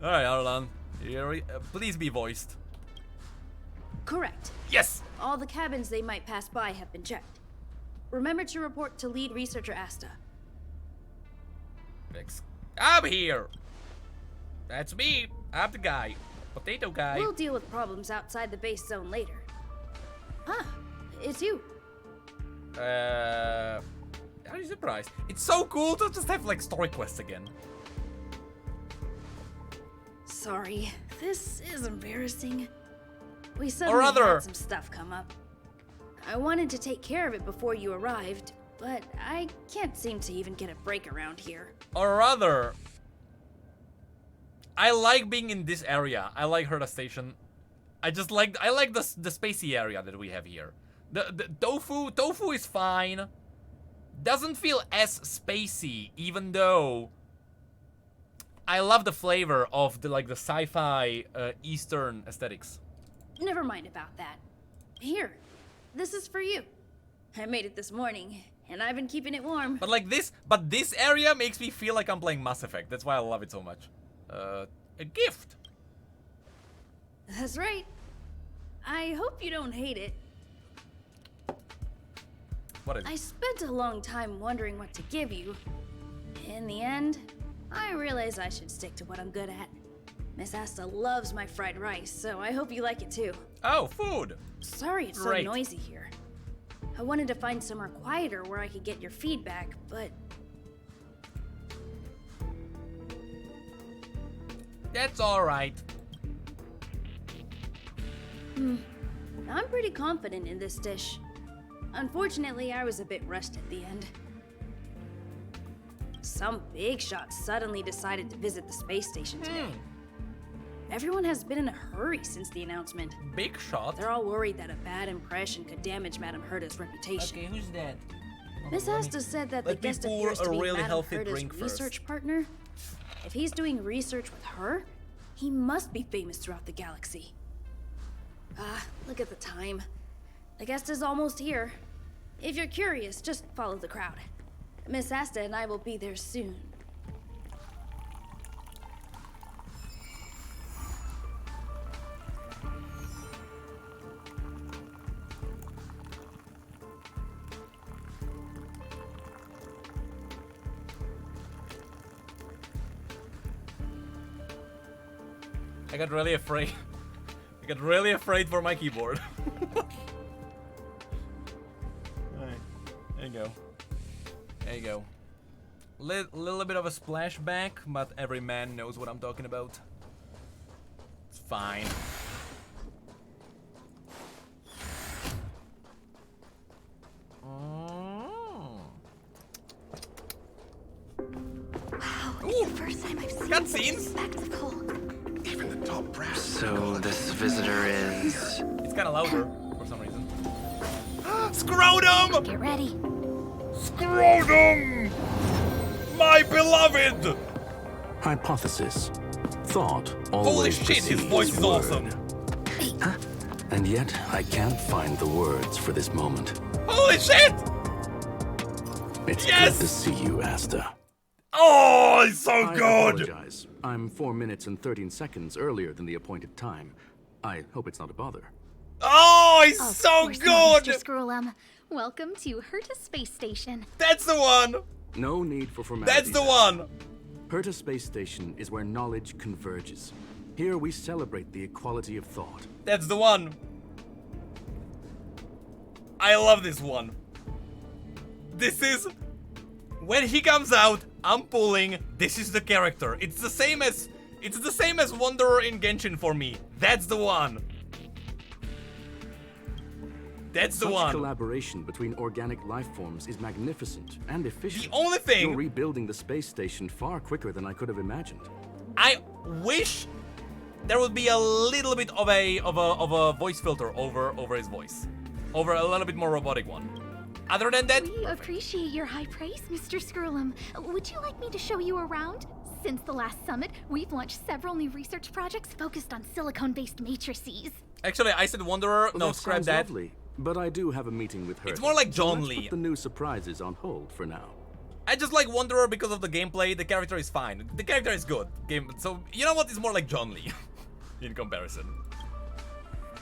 Alright, Arlan. Please be voiced. Correct. Yes! All the cabins they might pass by have been checked. Remember to report to lead researcher Asta. I'm here! That's me! I'm the guy. Potato guy. We'll deal with problems outside the base zone later. Ah, it's you. Are you surprised? It's so cool to just have like story quests again. Sorry, this is embarrassing. We suddenly had some stuff come up. I wanted to take care of it before you arrived, but I can't seem to even get a break around here. Or rather, I like being in this area. I like Herta Station. I like the spacey area that we have here. The tofu is fine. Doesn't feel as spacey, even though I love the flavor of the sci-fi Eastern aesthetics. Never mind about that. Here, this is for you. I made it this morning, and I've been keeping it warm. But this area makes me feel like I'm playing Mass Effect. That's why I love it so much. A gift. That's right. I hope you don't hate it. What is it? I spent a long time wondering what to give you. In the end, I realized I should stick to what I'm good at. Miss Asta loves my fried rice, so I hope you like it too. Oh, food! Sorry it's so noisy here. I wanted to find somewhere quieter where I could get your feedback, but... That's alright. I'm pretty confident in this dish. Unfortunately, I was a bit rushed at the end. Some big shot suddenly decided to visit the space station today. Everyone has been in a hurry since the announcement. Big shot? They're all worried that a bad impression could damage Madame Herta's reputation. Okay, who's that? Miss Asta said that the guest appears to be Madame Herta's research partner. If he's doing research with her, he must be famous throughout the galaxy. Look at the time. The guest is almost here. If you're curious, just follow the crowd. Miss Asta and I will be there soon. I got really afraid. I got really afraid for my keyboard. Alright, there you go. There you go. Little bit of a splashback, but every man knows what I'm talking about. It's fine. Wow, it's the first time I've seen such a spectacle. Even the top brass. So this visitor is... It's kind of louder for some reason. Screwllum! Get ready. Screwllum! My beloved! Hypothesis. Thought Holy always shit, his precedes voice is word. awesome. Huh? And yet, I can't find the words for this moment. Holy shit! It's Yes! good to see you, Asta. Oh, it's so I good! apologize. I'm 4 minutes and 13 seconds earlier than the appointed time. I hope it's not a bother. Oh, he's Of so course not, good! Mr. Screwllum. Welcome to Herta Space Station. That's the one! No need for formalities. That's the one! Herta Space Station is where knowledge converges. Here we celebrate the equality of thought. That's the one. I love this one. This is... When he comes out, I'm pulling. This is the character. It's the same as Wanderer in Genshin for me. That's the one. That's the one. Such collaboration between organic life forms is magnificent and efficient. The only thing... You're rebuilding the space station far quicker than I could have imagined. I wish there would be a little bit of a voice filter over his voice. Over a little bit more robotic one. Other than that... We appreciate your high praise, Mr. Screwllum. Would you like me to show you around? Since the last summit, we've launched several new research projects focused on silicone-based matrices. Actually, I said Wanderer. No, scrap sounds that. lovely, but I do have a meeting with her. It's more like John Let's Lee. put the new surprises on hold for now. I just like Wanderer because of the gameplay. The character is fine. The character is good. So, you know what? It's more like John Lee in comparison.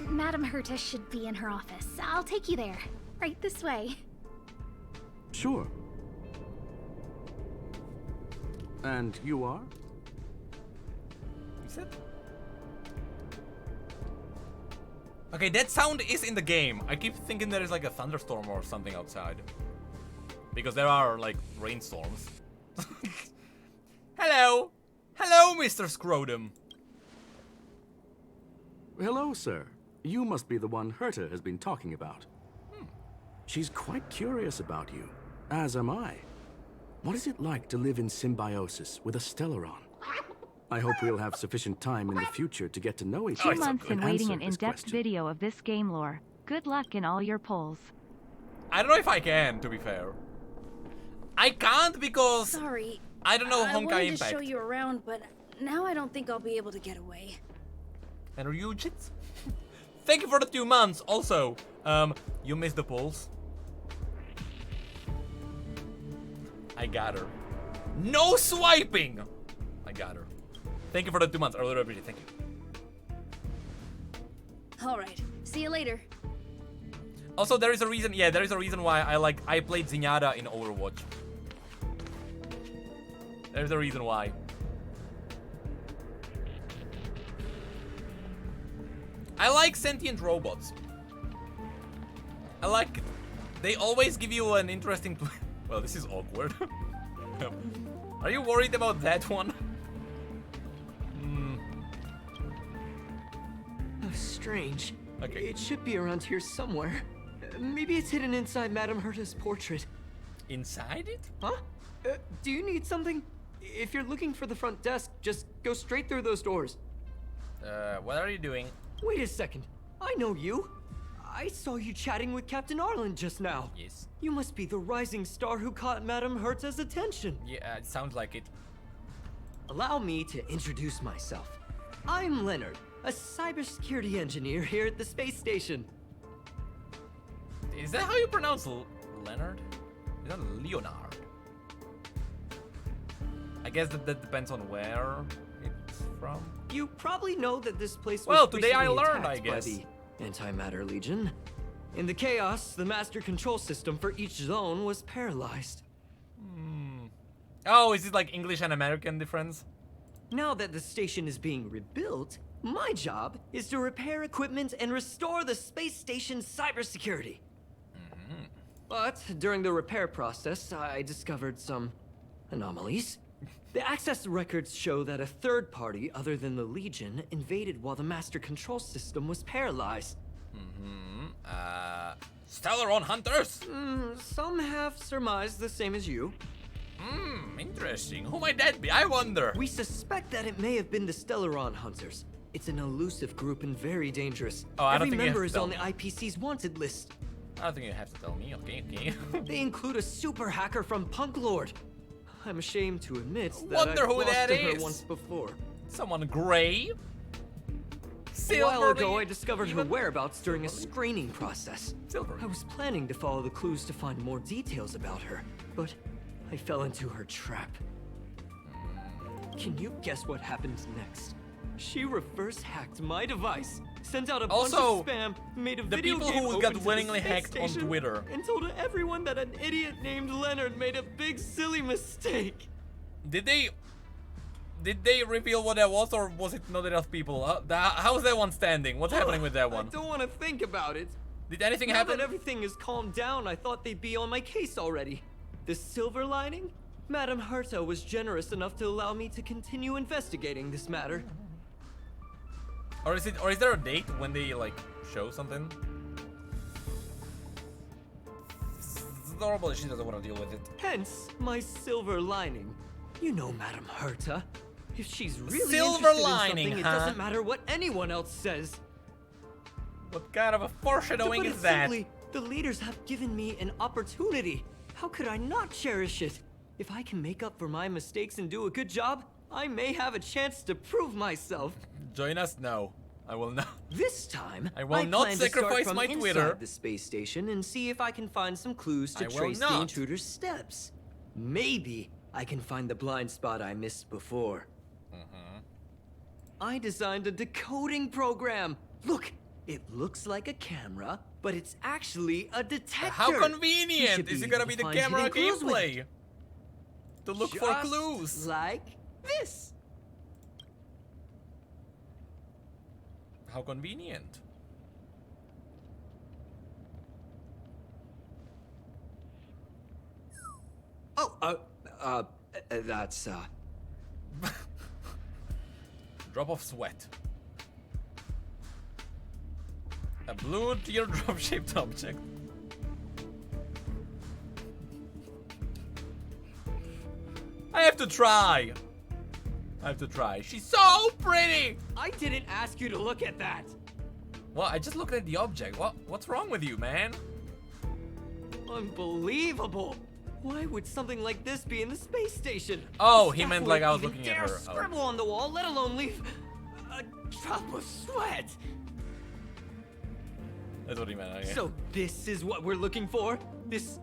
Madame Herta should be in her office. I'll take you there. Right this way. Sure. And you are? You said? Okay, that sound is in the game. I keep thinking there is like a thunderstorm or something outside. Because there are like rainstorms. Hello! Hello, Mr. Screwllum. Hello, sir. You must be the one Herta has been talking about. She's quite curious about you, as am I. What is it like to live in symbiosis with a Stellaron? I hope we'll have sufficient time in the future to get to know each other. 2 months in waiting an in-depth video of this game lore. Good luck in all your polls. I don't know if I can, to be fair. I can't because... Sorry. I don't know Honkai I wanted Impact. to show you around, but now I don't think I'll be able to get away. And Ryujit? Thank you for the 2 months. Also, you missed the polls. I got her. No swiping! I got her. Thank you for the 2 months. I really appreciate it. Thank you. Alright, see you later. Also, there is a reason. Yeah, there is a reason why I played Zenyatta in Overwatch. There's a reason why. I like sentient robots. I like it. They always give you an interesting... Well, this is awkward. Are you worried about that one? Oh, strange. Okay. It should be around here somewhere. Maybe it's hidden inside Madame Herta's portrait. Inside it? Huh? Do you need something? If you're looking for the front desk, just go straight through those doors. What are you doing? Wait a second. I know you. I saw you chatting with Captain Arlen just now. Yes. You must be the rising star who caught Madame Herta's attention. Yeah, it sounds like it. Allow me to introduce myself. I'm Leonard, a cybersecurity engineer here at the space station. Is that how you pronounce Leonard? Is that Leonard? I guess that depends on where it's from. You probably know that this place was Well, today I recently learned, attacked I guess. by the Antimatter Legion. In the chaos, the master control system for each zone was paralyzed. Oh, is it like English and American difference? Now that the station is being rebuilt, my job is to repair equipment and restore the space station's cybersecurity. But during the repair process, I discovered some anomalies. The access records show that a third party other than the Legion invaded while the master control system was paralyzed. Stellaron hunters? Some have surmised the same as you. Interesting. Who might that be? I wonder. We suspect that it may have been the Stellaron Hunters. It's an elusive group and very dangerous. Oh, I don't Every think you have member to is tell on the me. IPC's wanted list. I don't think you have to tell me. Okay, okay. They include a super hacker from Punk Lord. I'm ashamed to admit that Wonder I've who lost that to her is. once before. Someone gray? A while ago, Silvery? I discovered her Even? whereabouts during a screening process. Silvery. I was planning to follow the clues to find more details about her, but I fell into her trap. Can you guess what happened next? She reverse hacked my device, sent out a bunch Also, of spam, made a the video people game who open got to the willingly space hacked on station Twitter. and told everyone that an idiot named Leonard made a big silly mistake. Did they reveal what that was, or was it not enough people? How's that one standing? What's happening with that one? I don't want to think about it. Did anything Now happen? that everything is calmed down, I thought they'd be on my case already. The silver lining? Madame Herta was generous enough to allow me to continue investigating this matter. Or is there a date when they like show something? It's adorable that she doesn't want to deal with it. Hence, my silver lining. You know Madame Herta. If she's really Silver interested lining, in something, huh? it doesn't matter what anyone else says. What kind of a To foreshadowing put it is that? simply, the leaders have given me an opportunity. How could I not cherish it? If I can make up for my mistakes and do a good job, I may have a chance to prove myself. Join us? No, I will not. This time, I will not plan to start sacrifice from my inside Twitter. the space station and see if I can find some clues to I will trace the not. intruder's steps. maybe I can find the blind spot I missed before. I designed a decoding program. Look, it looks like a camera, but it's actually a detector. How convenient! Is it gonna be the camera gameplay? To look for clues. Like this. How convenient. Oh, that's, Drop of sweat. A blue teardrop-shaped object. I have to try. She's so pretty. I didn't ask you to look at that. Well, I just looked at the object. What's wrong with you, man? Unbelievable. Why would something like this be in the space station? Oh, he meant like I was looking at her. Scribble on the wall, let alone leave a drop of sweat. That's what he meant. Okay. So this is what we're looking for? This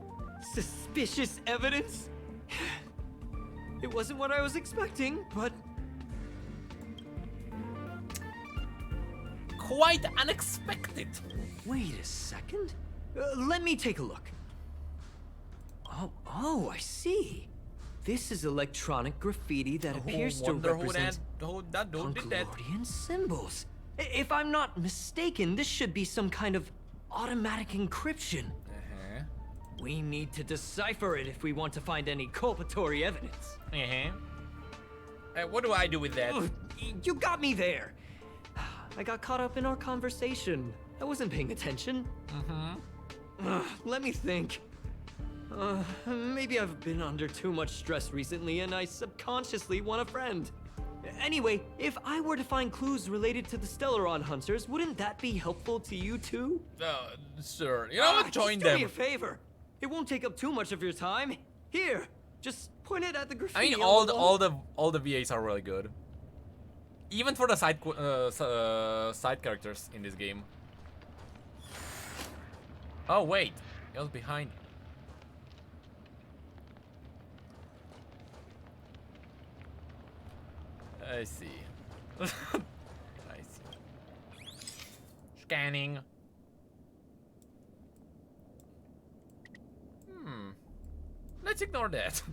suspicious evidence? It wasn't what I was expecting, but quite unexpected. wait a second. Let me take a look. Oh, I see. This is electronic graffiti that appears to represent Concordian symbols. If I'm not mistaken, this should be some kind of automatic encryption. We need to decipher it if we want to find any culpatory evidence. What do I do with that? Ugh, you got me there. I got caught up in our conversation. I wasn't paying attention. Let me think. Maybe I've been under too much stress recently and I subconsciously want a friend. Anyway, if I were to find clues related to the Stellaron Hunters, wouldn't that be helpful to you too? Sir, you know what? Join just them. Do me a favor. It won't take up too much of your time. Here, just point it at the graffiti. I mean, on the wall. all the VAs are really good. Even for the side characters in this game. Oh wait, it was behind. I see. I see. Scanning. Let's ignore that.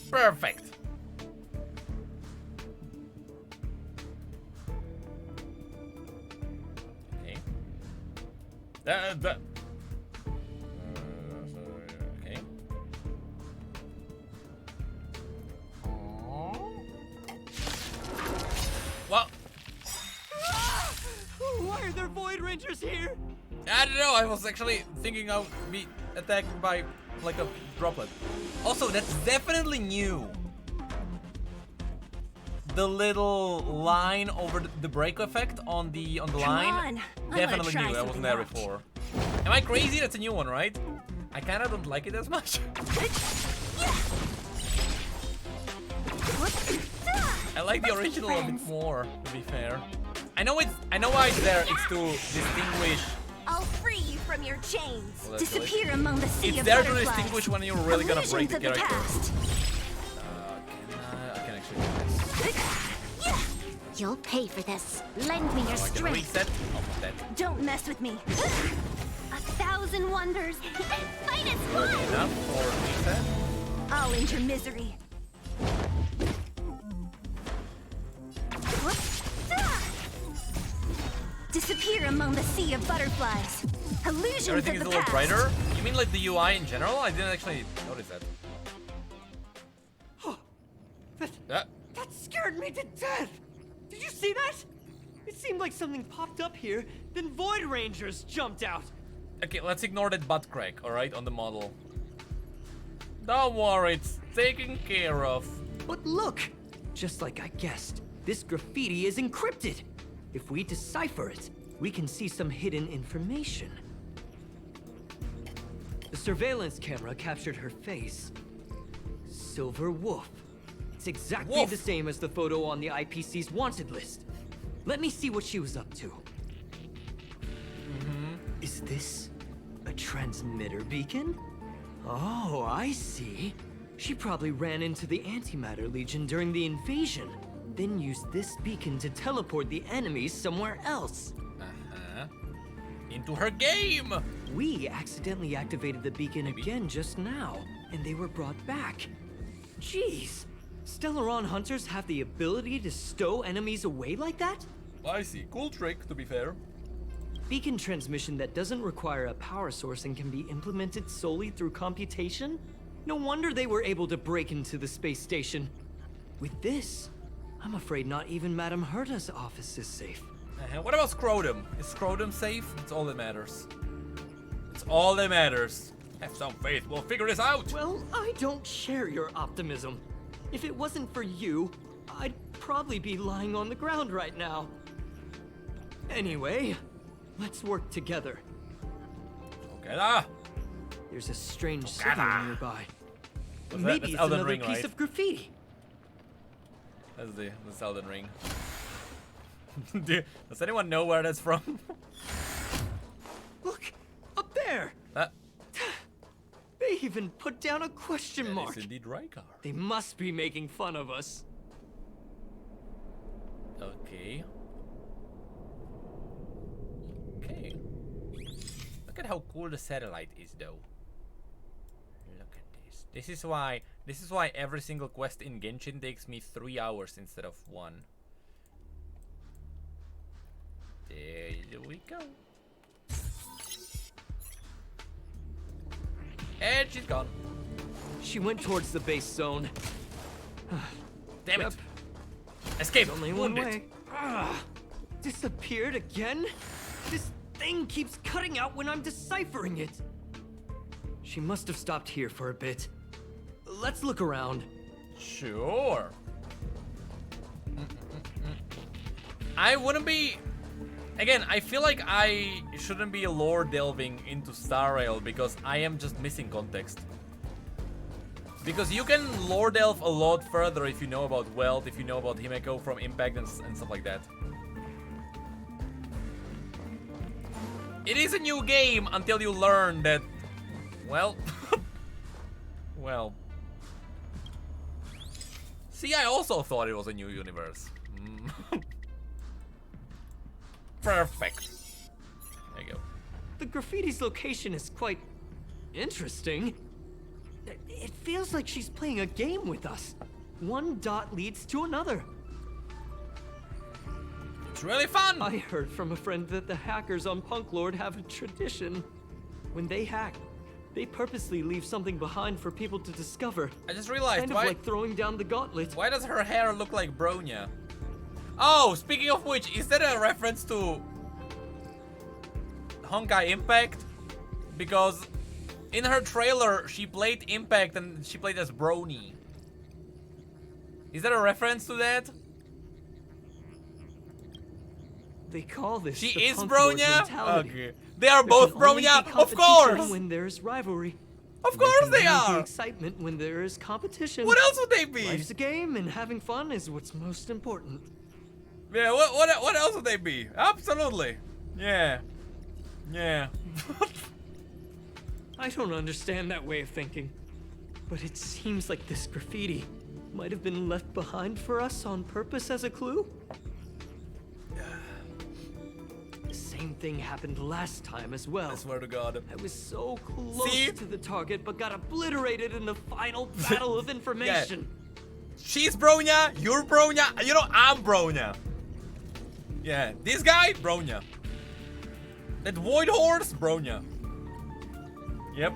Perfect. Okay. Okay. Well, why are there Void Rangers here? I don't know. I was actually thinking of be attacked by like a droplet. Also, that's definitely new. The little line over the brake effect on the line. Definitely new. That wasn't there before. Am I crazy? That's a new one, right? I kind of don't like it as much. I like the original a bit more, to be fair. I know why it's there. It's to distinguish. I'll free you from your chains. Well, Disappear among the sea it's of there to butterflies. distinguish when you're really gonna break the Illusions of character. past. I can actually do this. You'll pay for this. Lend me your I can strength. reset. I'll put that. Don't mess with me. 1,000 wonders. Fight as one. Enough for reset. I'll end your misery. Disappear among the sea of butterflies. Illusions Everything of is the a little past. brighter. You mean like the UI in general? I didn't actually notice that. That scared me to death! Did you see that? It seemed like something popped up here, then Void Rangers jumped out. Okay, let's ignore that butt crack, alright, on the model. Don't worry, it's taken care of. But look! Just like I guessed, this graffiti is encrypted. If we decipher it, we can see some hidden information. The surveillance camera captured her face. Silver Wolf. It's exactly the same as the photo on the IPC's wanted list. Let me see what she was up to. this a transmitter beacon? Oh, I see. She probably ran into the Antimatter Legion during the invasion, then used this beacon to teleport the enemies somewhere else. Into her game! We accidentally activated the beacon again just now, and they were brought back. Jeez, Stellaron hunters have the ability to stow enemies away like that? I see. Cool trick, to be fair. Beacon transmission that doesn't require a power source and can be implemented solely through computation? No wonder they were able to break into the space station. With this, I'm afraid not even Madame Herta's office is safe. What about Screwllum? Is Screwllum safe? It's all that matters. It's all that matters. Have some faith, we'll figure this out! Well, I don't share your optimism. If it wasn't for you, I'd probably be lying on the ground right now. Anyway, let's work together. Okay, lah. There's a strange signal nearby. What's Maybe that? That's it's Elden another Ring, piece right? of graffiti. That's Elden Ring. Does anyone know where that's from? Look, up there. They even put down a question mark. It's indeed Rykar. They must be making fun of us. Okay. Okay. Look at how cool the satellite is, though. Look at this. This is why every single quest in Genshin takes me 3 hours instead of 1. There we go. And she's gone. She went towards the base zone. Damn it. Escape. There's only one way. Disappeared again? This thing keeps cutting out when I'm deciphering it. She must have stopped here for a bit. Let's look around. Sure. I wouldn't be... Again, I feel like I shouldn't be lore delving into Star Rail because I am just missing context. Because you can lore delve a lot further if you know about Welt, if you know about Himeko from Impact and stuff like that. It is a new game until you learn that, well, well. See, I also thought it was a new universe. Perfect. There you go. The graffiti's location is quite interesting. It feels like she's playing a game with us. One dot leads to another. It's really fun! I heard from a friend that the hackers on Punk Lord have a tradition. When they hack, they purposely leave something behind for people to discover. I just realized, kind of like throwing down the gauntlet. Why does her hair look like Bronya? Oh, speaking of which, is that a reference to Honkai Impact? Because in her trailer, she played Impact and she played as Brony. Is that a reference to that? They call this she the is Punk Lord Bronya? mentality. Okay. They are both Bronya, of course! When there's rivalry. Of course they are! The excitement when there is competition. What else would they be? Life's a game and having fun is what's most important. Yeah, what else would they be? Absolutely. Yeah. Yeah. I don't understand that way of thinking. But it seems like this graffiti might have been left behind for us on purpose as a clue. The same thing happened last time as well. I swear to God. I was so close to the target, but got obliterated in the final battle of information. Yeah. She's Bronya, you're Bronya, you know, I'm Bronya. Yeah, this guy, Bronya. That Void Horse, Bronya. Yep.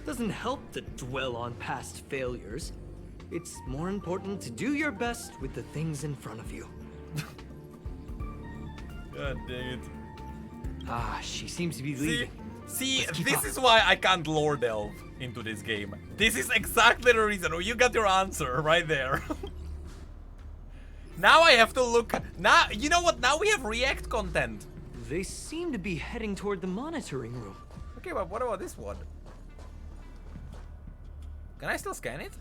Doesn't help to dwell on past failures. It's more important to do your best with the things in front of you. God dang it. Ah, she seems to be leaving. See, this is why I can't lore delve into this game. This is exactly the reason. You got your answer right there. Now I have to look. Now, you know what? Now we have React content. They seem to be heading toward the monitoring room. Okay, but what about this one? Can I still scan it?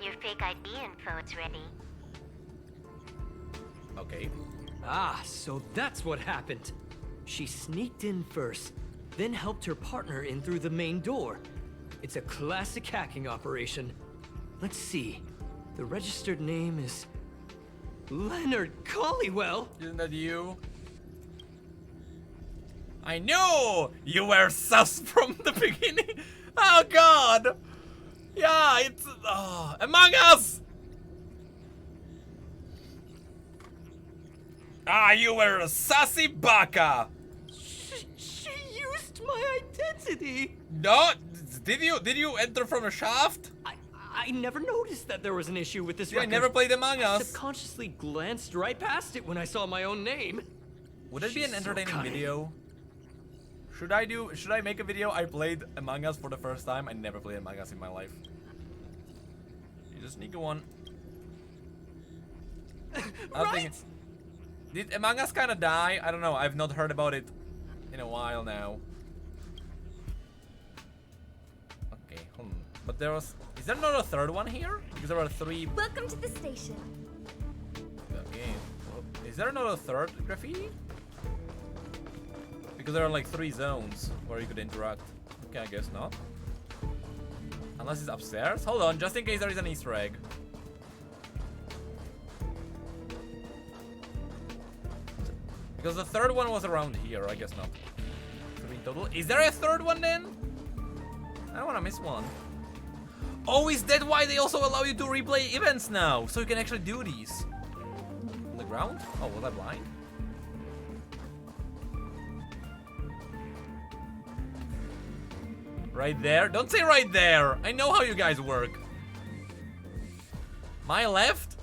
your fake ID info is ready. Okay. Ah, so that's what happened. She sneaked in first, then helped her partner in through the main door. It's a classic hacking operation. Let's see. The registered name is Leonard Collywell. Isn't that you? I knew you were sus from the beginning. Oh God. Yeah, it's Among Us. Ah, you were a sassy baka. She used my identity. No, did you enter from a shaft? I never noticed that there was an issue with this record. I never played Among I Us. subconsciously glanced right past it when I saw my own name. Would it be an entertaining video? Should I make a video? I played Among Us for the first time. I never played Among Us in my life. You just sneak one. Right? Did Among Us kind of die? I don't know. I've not heard about it in a while now. Okay, but is there not a third one here? Because there are 3. Welcome to the station. Okay. Is there not a third graffiti? Because there are like 3 zones where you could interact. Okay, I guess not. Unless it's upstairs. Hold on, just in case there is an Easter egg. Because the third one was around here, I guess not. 3 in total. Is there a third one then? I don't want to miss one. Oh, is that why they also allow you to replay events now? So you can actually do these. On the ground? Oh, was I blind? Right there? Don't say right there! I know how you guys work. My left?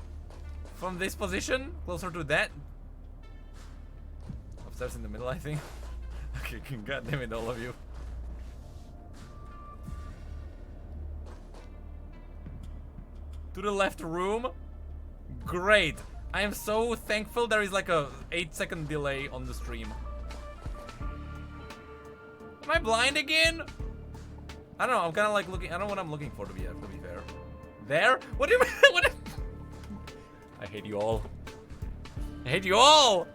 From this position? Closer to that? Upstairs in the middle, I think. Okay, god damn it, all of you. To the left room? Great. I am so thankful there is like a 8-second delay on the stream. Am I blind again? I don't know, I'm kind of like looking, I don't know what I'm looking for to be fair. There? What do you mean? What? I hate you all. I hate you all!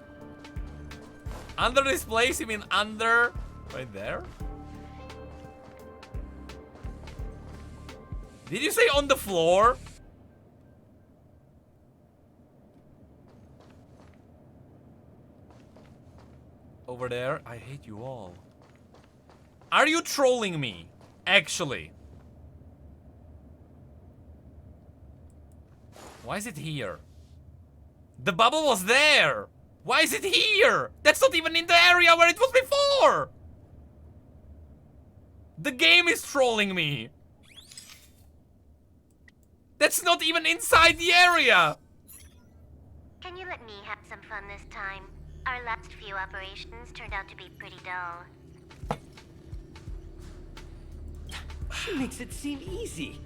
Under this place, you mean under? Right there? Did you say on the floor? Over there? I hate you all. Are you trolling me? Actually. Why is it here? The bubble was there! Why is it here? That's not even in the area where it was before! The game is trolling me! That's not even inside the area! Can you let me have some fun this time? Our last few operations turned out to be pretty dull. She makes it seem easy.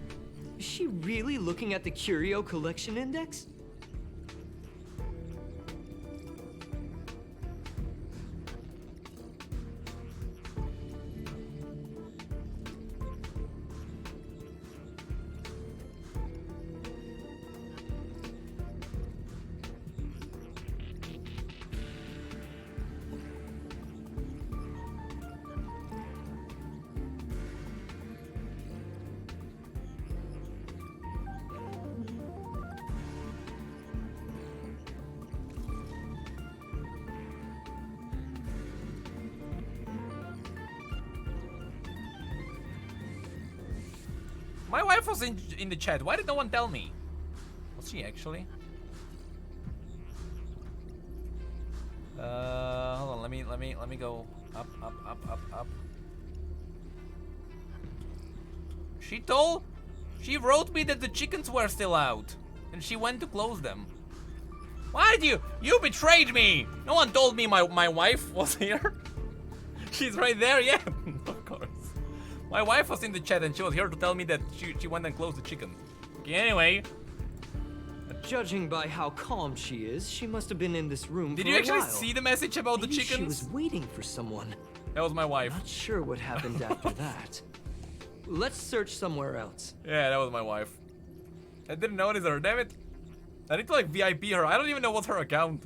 Is she really looking at the Curio collection index? My wife was in the chat. Why did no one tell me? Was she actually? Hold on. Let me go up. She wrote me that the chickens were still out, and she went to close them. Why did you betrayed me? No one told me my wife was here. She's right there, yeah, of course. My wife was in the chat and she was here to tell me that she went and closed the chicken. Okay, anyway. Judging by how calm she is, she must have been in this room Did for you a actually while. see the message about Maybe the chickens? She was waiting for someone. That was my wife. Not sure what happened after that. Let's search somewhere else. Yeah, that was my wife. I didn't notice her, damn it. I need to like VIP her. I don't even know what's her account.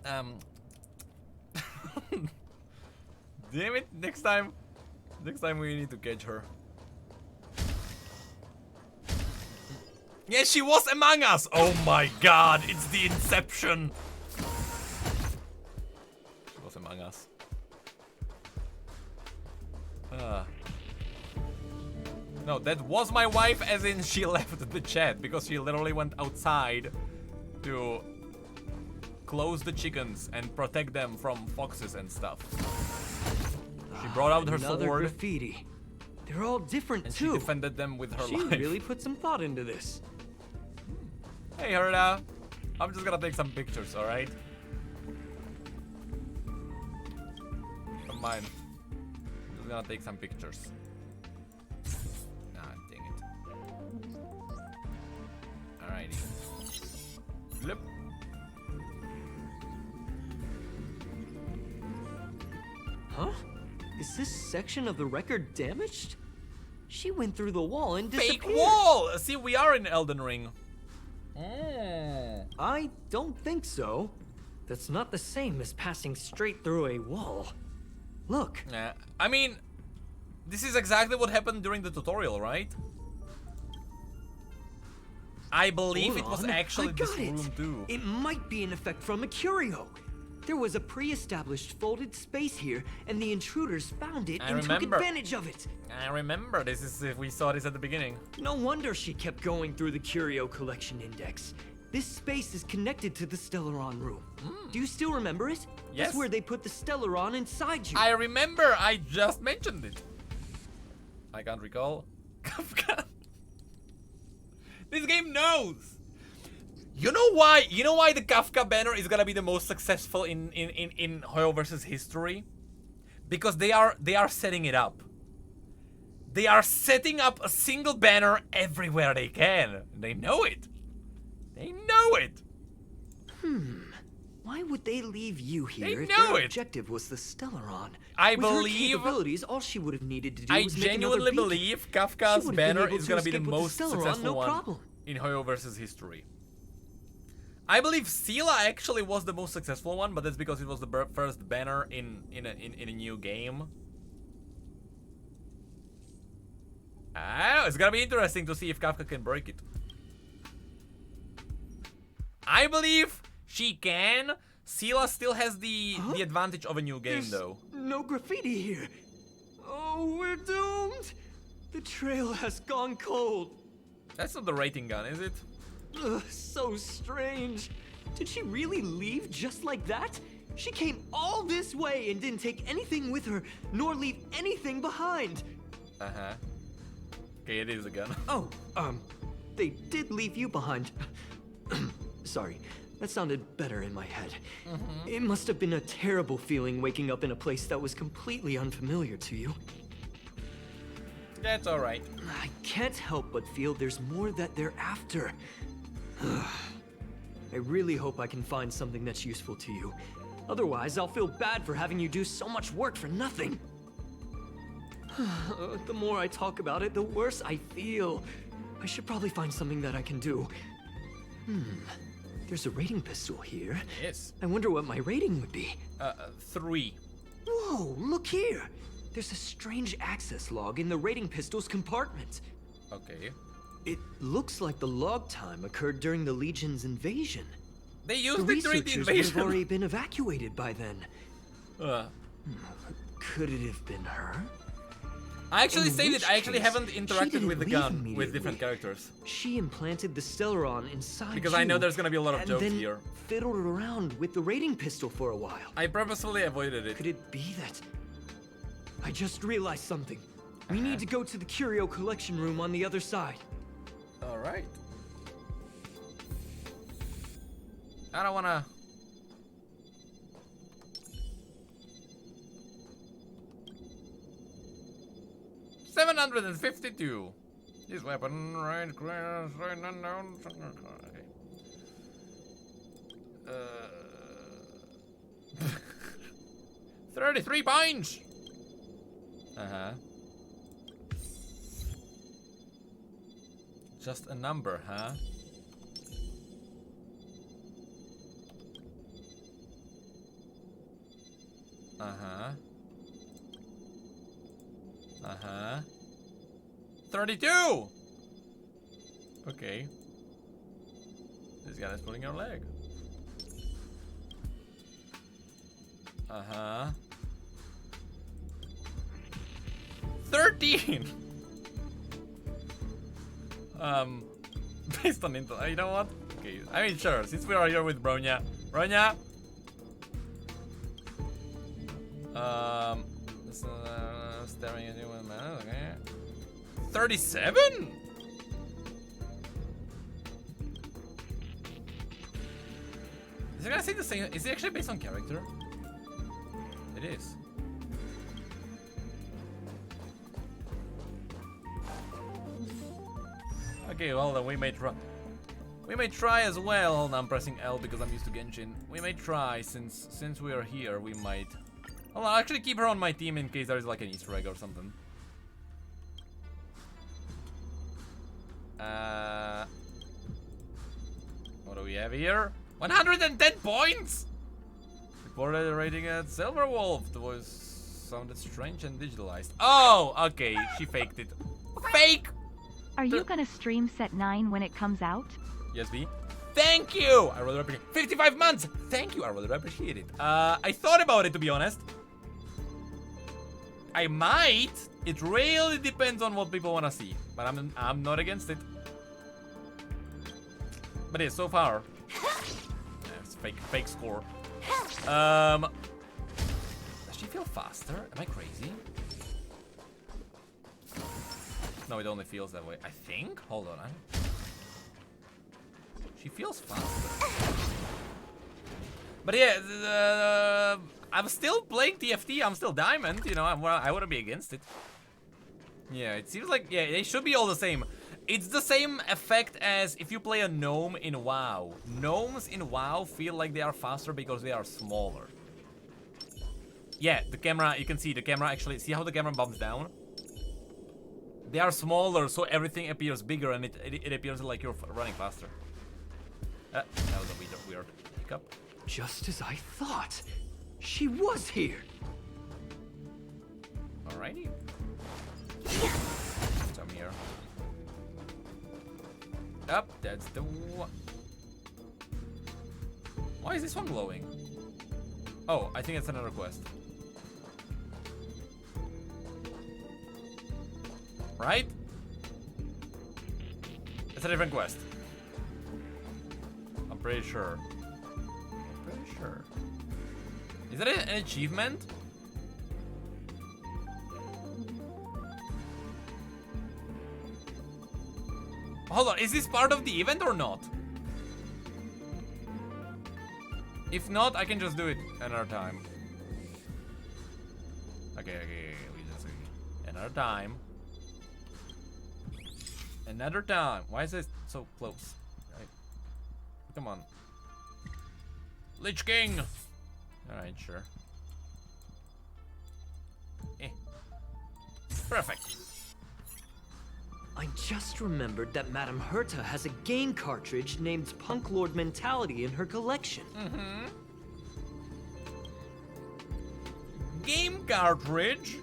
Damn it, next time we need to catch her. Yeah, she was among us! Oh my god, it's the Inception! She was among us. No, that was my wife, as in she left the chat because she literally went outside to close the chickens and protect them from foxes and stuff. She brought out her Another sword. Graffiti. They're all different and too. She defended them with her she life. She really put some thought into this. Hey, Herda. I'm just gonna take some pictures, alright? Don't mind. I'm just gonna take some pictures. Ah, dang it. Alrighty. Flip. Huh? Is this section of the record damaged? She went through the wall and disappeared. Fake wall! See, we are in Elden Ring. I don't think so. That's not the same as passing straight through a wall. Look. I mean, this is exactly what happened during the tutorial, right? I believe it was actually this room too. It might be an effect from a Curio. There was a pre-established folded space here, and the intruders found it and took advantage of it. I remember this is if we saw this at the beginning. No wonder she kept going through the Curio collection index. This space is connected to the Stellaron room. Do you still remember it? Yes. That's where they put the Stellaron inside you. I remember, I just mentioned it. I can't recall. Kafka. This game knows. You know why? You know why the Kafka banner is gonna be the most successful in Hoyo versus history? Because they are setting it up. They are setting up a single banner everywhere they can. They know it. They know it. Why would they leave you here if know their it. objective was the Stellaron? I With her believe. capabilities, all she would have needed to do I was make another genuinely beacon. believe She Kafka's would have been banner able is to gonna be the escape with most Stellaron, successful no one problem. in Hoyo versus history. I believe Sela actually was the most successful one, but that's because it was the first banner in a new game. I don't know, it's gonna be interesting to see if Kafka can break it. I believe she can. Sela still has the advantage of a new game, though. No graffiti here. Oh, we're doomed. The trail has gone cold. That's not the rating gun, is it? Ugh, so strange. Did she really leave just like that? She came all this way and didn't take anything with her, nor leave anything behind. Okay, it is a gun. Oh, they did leave you behind. Sorry, that sounded better in my head. It must have been a terrible feeling waking up in a place that was completely unfamiliar to you. That's alright. I can't help but feel there's more that they're after. I really hope I can find something that's useful to you. Otherwise, I'll feel bad for having you do so much work for nothing. The more I talk about it, the worse I feel. I should probably find something that I can do. There's a rating pistol here. Yes. I wonder what my rating would be. 3. Whoa, look here. There's a strange access log in the rating pistol's compartment. Okay. It looks like the log time occurred during the Legion's invasion. They used The it during the researchers would have invasion. already been evacuated by then. Could it have been her? I actually In saved which it. I actually case, haven't she interacted didn't with the leave gun with immediately. different characters. She implanted the Stellaron inside Because you, I know there's gonna be a lot of and jokes then here. fiddled around with the rating pistol for a while. I purposefully avoided it. Could it be that... I just realized something. We need to go to the Curio collection room on the other side. Alright. I don't wanna... $752. This weapon, right, clear, right, unknown. Okay. 33 points. Just a number, huh? Uh-huh. Uh-huh. 32! Okay. This guy is pulling your leg. Uh-huh. 13! Based on intel, you know what? Okay, I mean, sure, since we are here with Bronya. Bronya! Staring at you with my, okay. 37? Is it gonna say the same? Is it actually based on character? It is. Okay, well then we may try. We may try as well. Hold on, I'm pressing L because I'm used to Genshin. We may try since we are here. We might. Hold on, I'll actually keep her on my team in case there is like an Easter egg or something. What do we have here? 110 points! Reported rating at Silver Wolf. The voice sounded strange and digitalized. Oh, okay, she faked it. Fake! Are you gonna stream set 9 when it comes out? Yes, V. Thank you! I rather appreciate 55 months! Thank you, I rather appreciate it. I thought about it, to be honest. I might. It really depends on what people want to see. But I'm not against it. But yeah, so far. It's fake score. Does she feel faster? Am I crazy? No, it only feels that way. I think? Hold on. She feels faster. But yeah, I'm still playing TFT. I'm still Diamond. You know, I wouldn't be against it. Yeah, it seems like, yeah, they should be all the same. It's the same effect as if you play a gnome in WoW. Gnomes in WoW feel like they are faster because they are smaller. Yeah, the camera, you can see the camera actually, see how the camera bumps down? They are smaller, so everything appears bigger and it appears like you're running faster. That was a weird hiccup. Just as I thought. She was here. Alrighty. Come here. Up, that's the one. Why is this one glowing? Oh, I think it's another quest. Right? It's a different quest. I'm pretty sure. Is that an achievement? Hold on, is this part of the event or not? If not, I can just do it another time. Okay, we just another time. Another time. Why is this so close? Right. Come on. Lich King! Alright, sure. Perfect. I just remembered that Madame Herta has a game cartridge named Punk Lord Mentality in her collection. Mm-hmm. Game cartridge?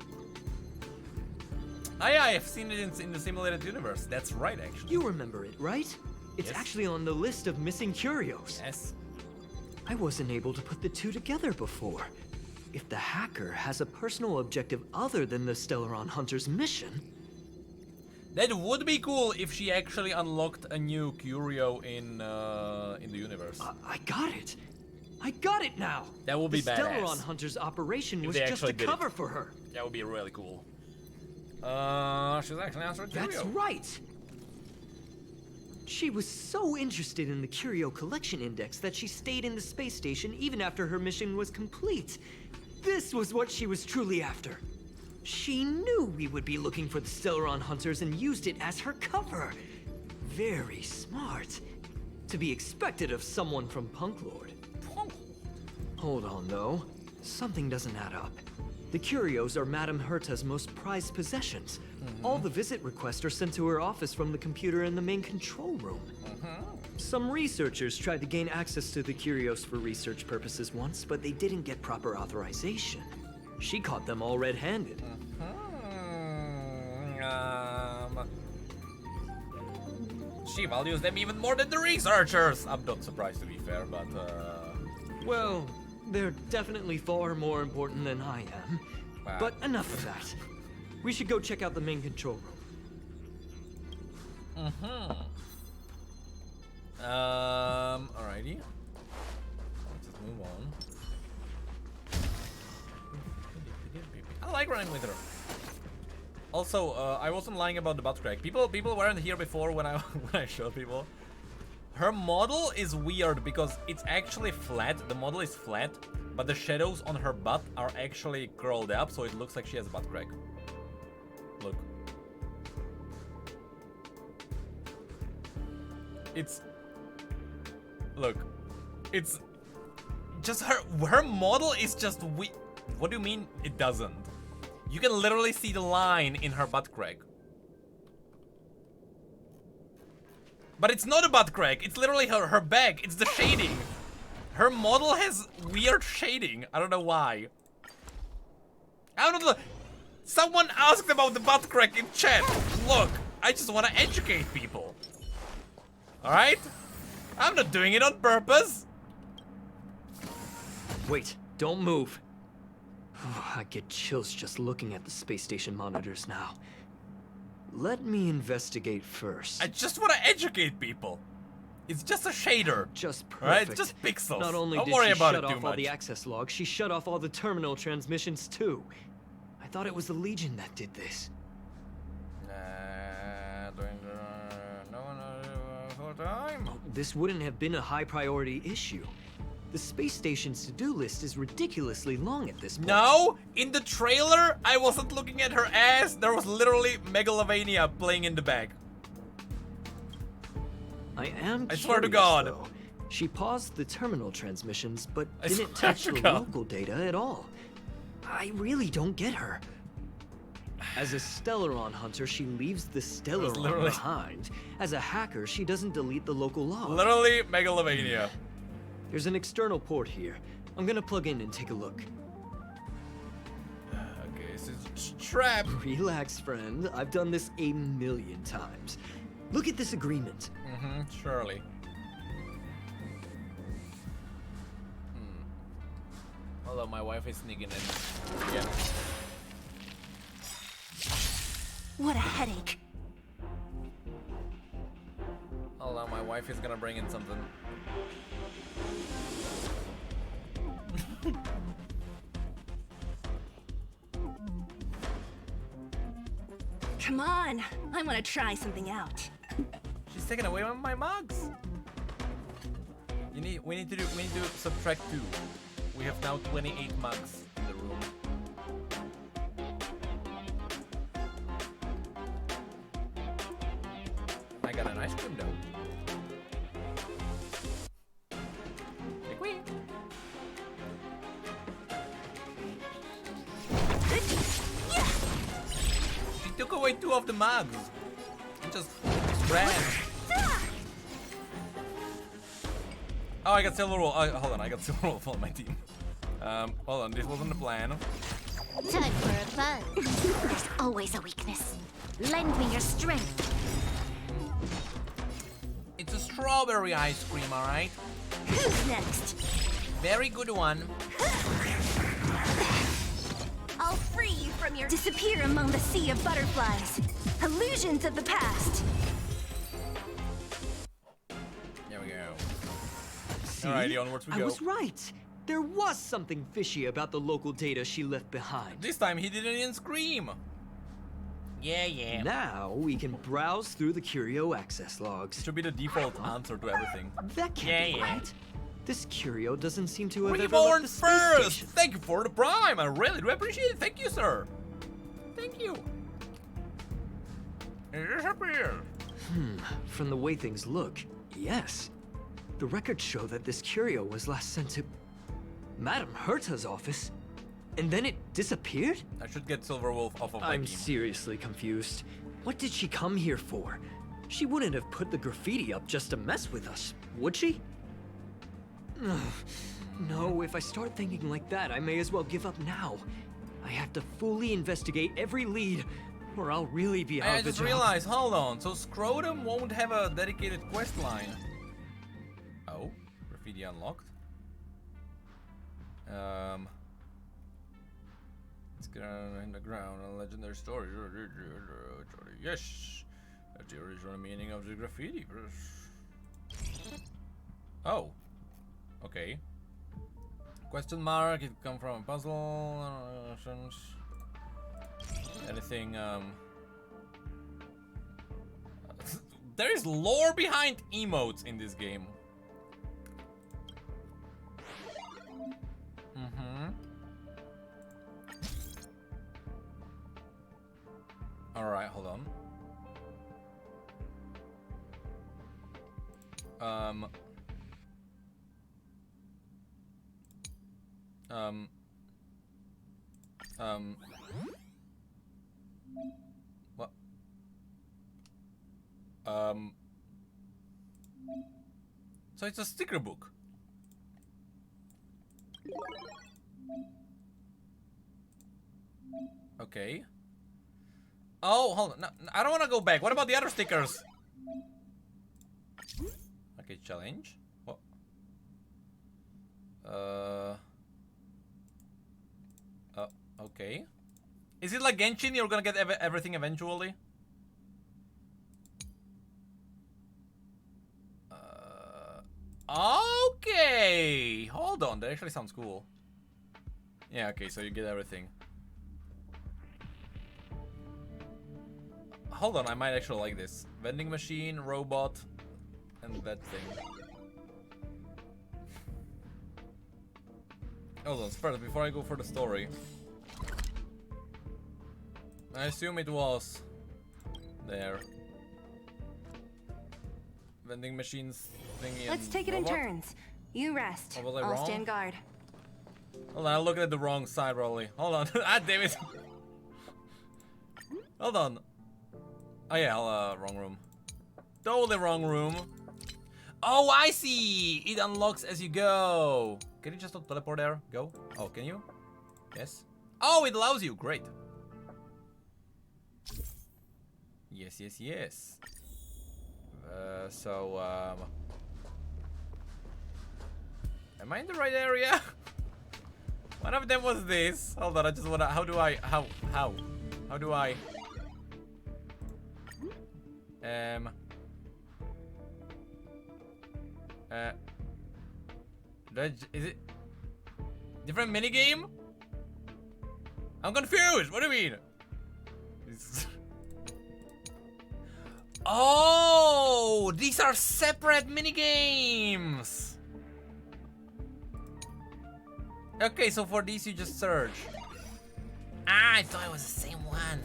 I have seen it in the simulated universe. That's right, actually. You remember it, right? It's Yes. actually on the list of missing curios. Yes. I wasn't able to put the two together before. If the hacker has a personal objective other than the Stellaron Hunter's mission... That would be cool if she actually unlocked a new Curio in the universe. I got it! I got it now! That would be the badass. Stellaron Hunter's operation If was they just a actually did cover it. for her. That would be really cool. She's actually answering Curio. That's right! She was so interested in the Curio Collection Index that she stayed in the space station even after her mission was complete. This was what she was truly after. She knew we would be looking for the Stellaron Hunters and used it as her cover. Very smart. To be expected of someone from Punk Lord. Hold on, though. Something doesn't add up. The curios are Madame Herta's most prized possessions. All the visit requests are sent to her office from the computer in the main control room. Some researchers tried to gain access to the curios for research purposes once, but they didn't get proper authorization. She caught them all red-handed. She values them even more than the researchers. I'm not surprised, to be fair, but Well, they're definitely far more important than I am. Wow. But enough of that. We should go check out the main control room. Alrighty. Let's just move on. I like running with her. Also, I wasn't lying about the butt crack. People weren't here before when I when I showed people. Her model is weird because it's actually flat. The model is flat, but the shadows on her butt are actually curled up, so it looks like she has a butt crack. Look. Look. It's just her model is just What do you mean it doesn't? You can literally see the line in her butt crack. But it's not a butt crack, it's literally her back, it's the shading. Her model has weird shading, I don't know why. I don't know, someone asked about the butt crack in chat. Look, I just want to educate people. Alright? I'm not doing it on purpose. Wait, don't move. I get chills just looking at the space station monitors now. Let me investigate first. I just want to educate people. It's just a shader. Just perfect. Right? Just pixels. Not only Don't did worry she about shut it too off all much. the access logs, she shut off all the terminal transmissions too. I thought it was the Legion that did this. This wouldn't have been a high priority issue. The space station's to-do list is ridiculously long at this point. No! In the trailer, I wasn't looking at her ass. There was literally Megalovania playing in the back. I am I swear to curious, God. though. She paused the terminal transmissions, but I didn't swear touch to the God. local data at all. I really don't get her. As a Stellaron hunter, she leaves the Stellaron literally- behind. As a hacker, she doesn't delete the local log. Literally Megalovania. There's an external port here. I'm gonna plug in and take a look. Okay, this is trap. Relax, friend. I've done this a million times. Look at this agreement. Surely. Although my wife is sneaking in. Yeah. What a headache. Although my wife is gonna bring in something. Come on, I want to try something out. She's taking away one of my mugs. We need to subtract 2. We have now 28 mugs in the room. I got an ice cream though. She took away 2 of the mugs. Just ran. Oh, I got Silver Wolf. Hold on, I got Silver Wolf on my team. Hold on, this wasn't the plan. Time for a fun. There's always a weakness. Lend me your strength. It's a strawberry ice cream, alright? Who's next? Very good one. I'll free you from your disappear among the sea of butterflies. Illusions of the past. There we go. See? Alrighty, onwards we go. I was right. There was something fishy about the local data she left behind. This time he didn't even scream. Yeah. Now we can browse through the Curio access logs. Should be the default answer to everything. That can't be Yeah. right. This Curio doesn't seem to have ever Reborn left the space first! station. Thank you for the prime! I really do appreciate it. Thank you, sir. Thank you. Disappear. From the way things look, yes. The records show that this Curio was last sent to Madame Herta's office. and then it disappeared? I should get Silver Wolf off of my I'm team. seriously confused. What did she come here for? She wouldn't have put the graffiti up just to mess with us, would she? No, if I start thinking like that, I may as well give up now. I have to fully investigate every lead, or I'll really be out of the job. I just realized, hold on, so Screwllum won't have a dedicated quest line. Oh, graffiti unlocked. Let's get in the ground, a legendary story. Yes, that's the original meaning of the graffiti. Oh, okay. Question mark, it come from a puzzle. Anything, there is lore behind emotes in this game. Alright, hold on. What? So it's a sticker book. Okay. Oh, hold on. No, I don't want to go back. What about the other stickers? Okay, challenge. What? Okay. Is it like Genshin? You're gonna get everything eventually? Okay. Hold on. That actually sounds cool. Yeah, okay, so you get everything. Hold on, I might actually like this. Vending machine, robot, and that thing. Hold on, first, before I go for the story. I assume it was there. Vending machines thingy. Let's take it in turns. You rest. Oh, was I I'll wrong? stand guard. Hold on, I'm looking at the wrong side probably. Hold on. Ah, damn it. Hold on. Oh yeah, wrong room. Totally wrong room. Oh, I see! It unlocks as you go. Can you just not teleport there? Go. Oh, can you? Yes. Oh, it allows you. Great. Yes, yes, yes. Am I in the right area? One of them was this. Hold on, I just wanna. How do I? How do I? Is it different minigame? I'm confused. What do you mean? Oh, these are separate minigames. Okay, so for these you just search. Ah, I thought it was the same one.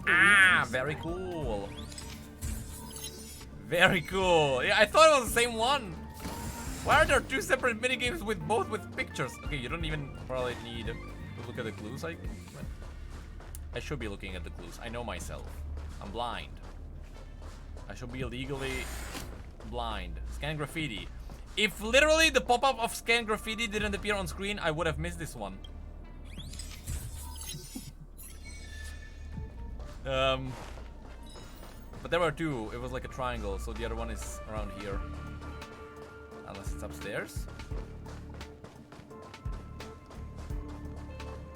Ah, very cool. Very cool. Yeah, I thought it was the same one. Why are there two separate minigames with both with pictures? Okay, you don't even probably need to look at the clues. I should be looking at the clues. I know myself. I'm blind. I should be legally blind. Scan graffiti. If literally the pop-up of scan graffiti didn't appear on screen, I would have missed this one. But there were two. It was like a triangle, so the other one is around here. Unless it's upstairs.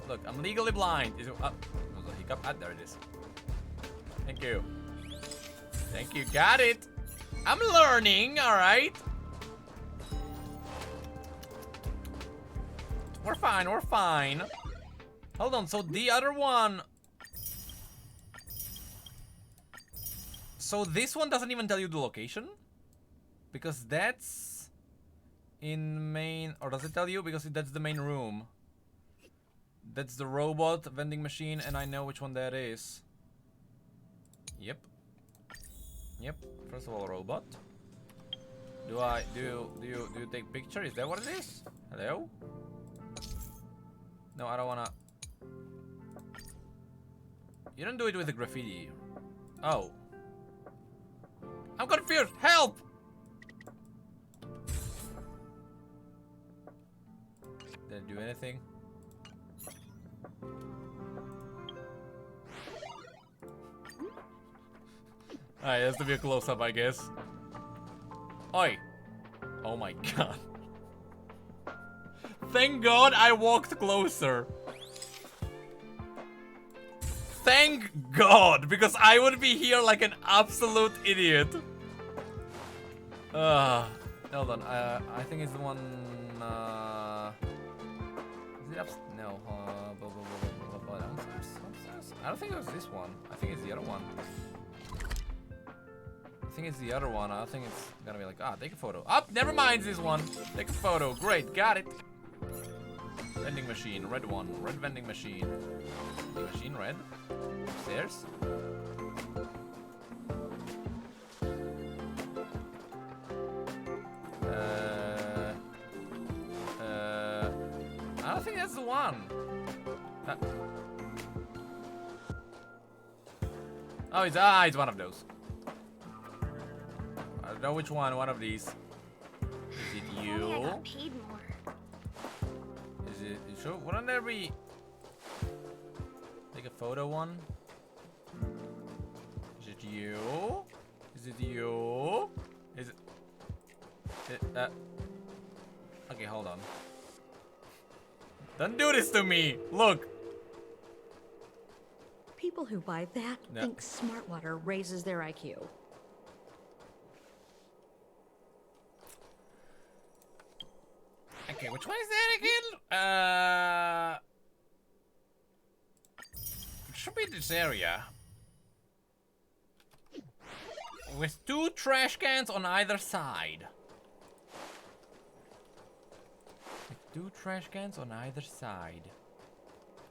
Look, I'm legally blind. Is it up? There's a hiccup. Ah, there it is. Thank you. Thank you. Got it. I'm learning. All right. We're fine. We're fine. Hold on. So the other one. So this one doesn't even tell you the location, because that's in main, or does it tell you? Because that's the main room. That's the robot vending machine, and I know which one that is. Yep. Yep. First of all, robot. Do you take picture? Is that what it is? Hello? No, I don't wanna. You don't do it with the graffiti. Oh. I'm confused! Help! Did it do anything? Alright, it has to be a close-up, I guess. Oi! Oh my god. Thank god I walked closer. Thank god, because I would be here like an absolute idiot. Hold on, I think it's the one, is it upstairs? No, downstairs? I don't think it was this one. I think it's the other one. I think it's the other one. I think it's gonna be like, take a photo. Never mind this one. Take a photo. Great, got it. Vending machine, red one. Red vending machine. Vending machine, red. Upstairs. I don't think that's the one. Oh, it's one of those. I don't know which one of these. Is it you? I got paid more. Is it sure? Wouldn't there be like a photo one? Is it you? Is it you? Is it okay, hold on. Don't do this to me! Look! People who buy that think smart water raises their IQ. Okay, which one is that again? It should be this area. With 2 trash cans on either side. With 2 trash cans on either side.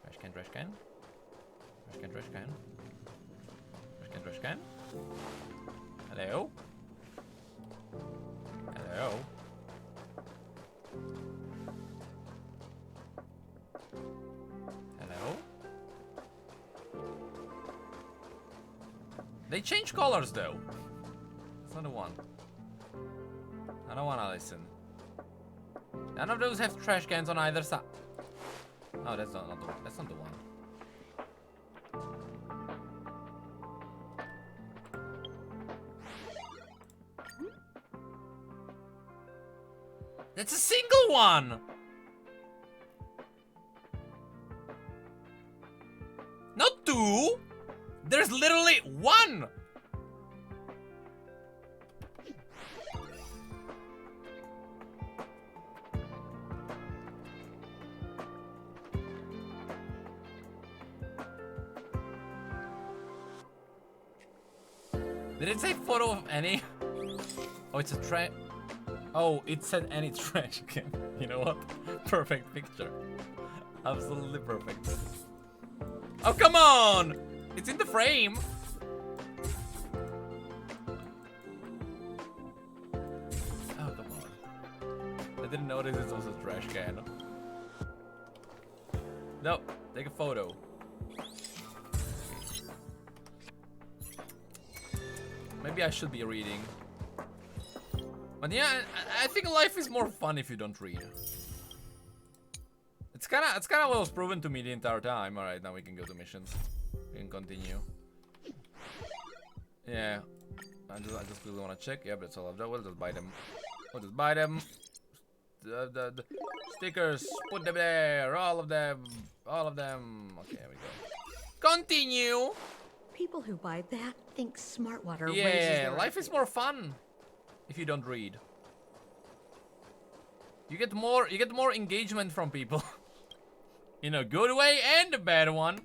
Trash can, trash can. Trash can, trash can. Trash can, trash can. Hello? Hello? Hello? They change colors though. That's not the one. I don't wanna listen. None of those have trash cans on either side. Oh, that's not the one. That's not the one. That's a single one! Not 2! There's literally 1! Did it say photo of any? Oh, it's a trash. Oh, it said any trash can. You know what? Perfect picture. Absolutely perfect. Oh, come on! It's in the frame. Oh, come on. I didn't notice it was a trash can. No, take a photo. Maybe I should be reading. But yeah, I think life is more fun if you don't read. It's kind of what was proven to me the entire time. All right, now we can go to missions. We can continue. Yeah, I just really want to check. Yeah, but it's all of that. We'll just buy them. We'll just buy them. The stickers. Put them there. All of them. All of them. Okay, here we go. Continue. People who buy that think smart water raises their IQ. Yeah, life is more fun if you don't read. You get more engagement from people. In a good way and a bad one.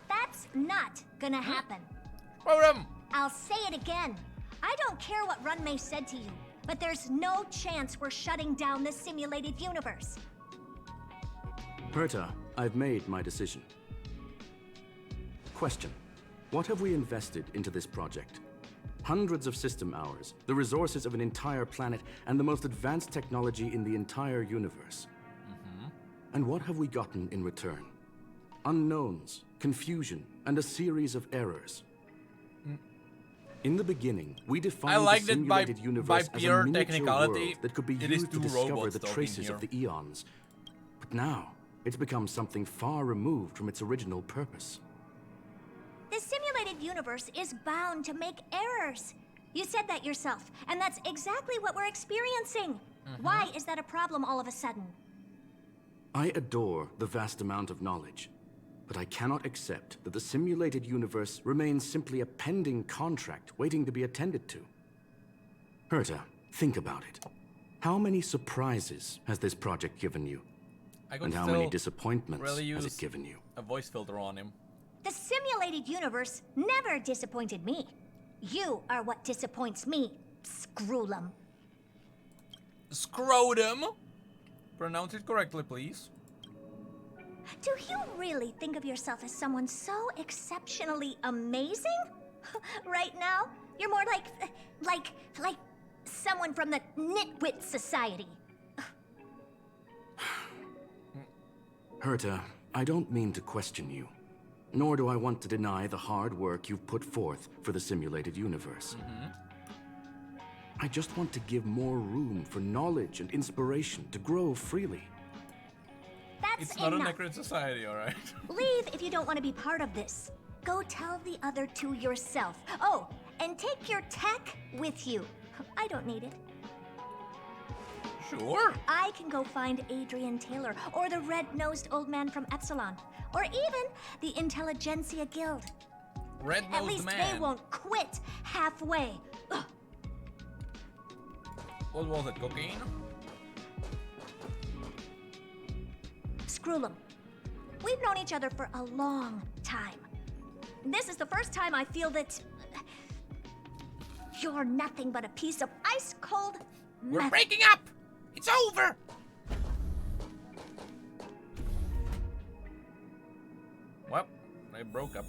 That's not gonna happen. Problem. I'll say it again. I don't care what Runmei said to you, but there's no chance we're shutting down this simulated universe. Herta, I've made my decision. Question. What have we invested into this project? Hundreds of system hours, the resources of an entire planet, and the most advanced technology in the entire universe. And what have we gotten in return? Unknowns, confusion, and a series of errors. In the beginning, we defined the simulated universe as a miniature world that could be used to discover the traces of the eons. But now, it's become something far removed from its original purpose. The simulated universe is bound to make errors. You said that yourself, and that's exactly what we're experiencing. Why is that a problem all of a sudden? I adore the vast amount of knowledge, but I cannot accept that the simulated universe remains simply a pending contract waiting to be attended to. Herta, think about it. How many surprises has this project given you? And how many disappointments has it given you? A voice filter on him. The simulated universe never disappointed me. You are what disappoints me, Screwllum. Scrotum? Pronounce it correctly, please. Do you really think of yourself as someone so exceptionally amazing? Right now, you're more like someone from the Nitwit Society. Herta, I don't mean to question you, nor do I want to deny the hard work you've put forth for the simulated universe. I just want to give more room for knowledge and inspiration to grow freely. That's It's not enough. a Necrit society, alright? Leave if you don't want to be part of this. Go tell the other two yourself. Oh, and take your tech with you. I don't need it. Sure. I can go find Adrian Taylor, or the red-nosed old man from Epsilon, or even the Intelligentsia Guild. Red-nosed At least man. they won't quit halfway. Ugh. What was it, cocaine? Screwllum, we've known each other for a long time. This is the first time I feel that you're nothing but a piece of ice-cold We're metal. breaking up! It's over! Well, they broke up.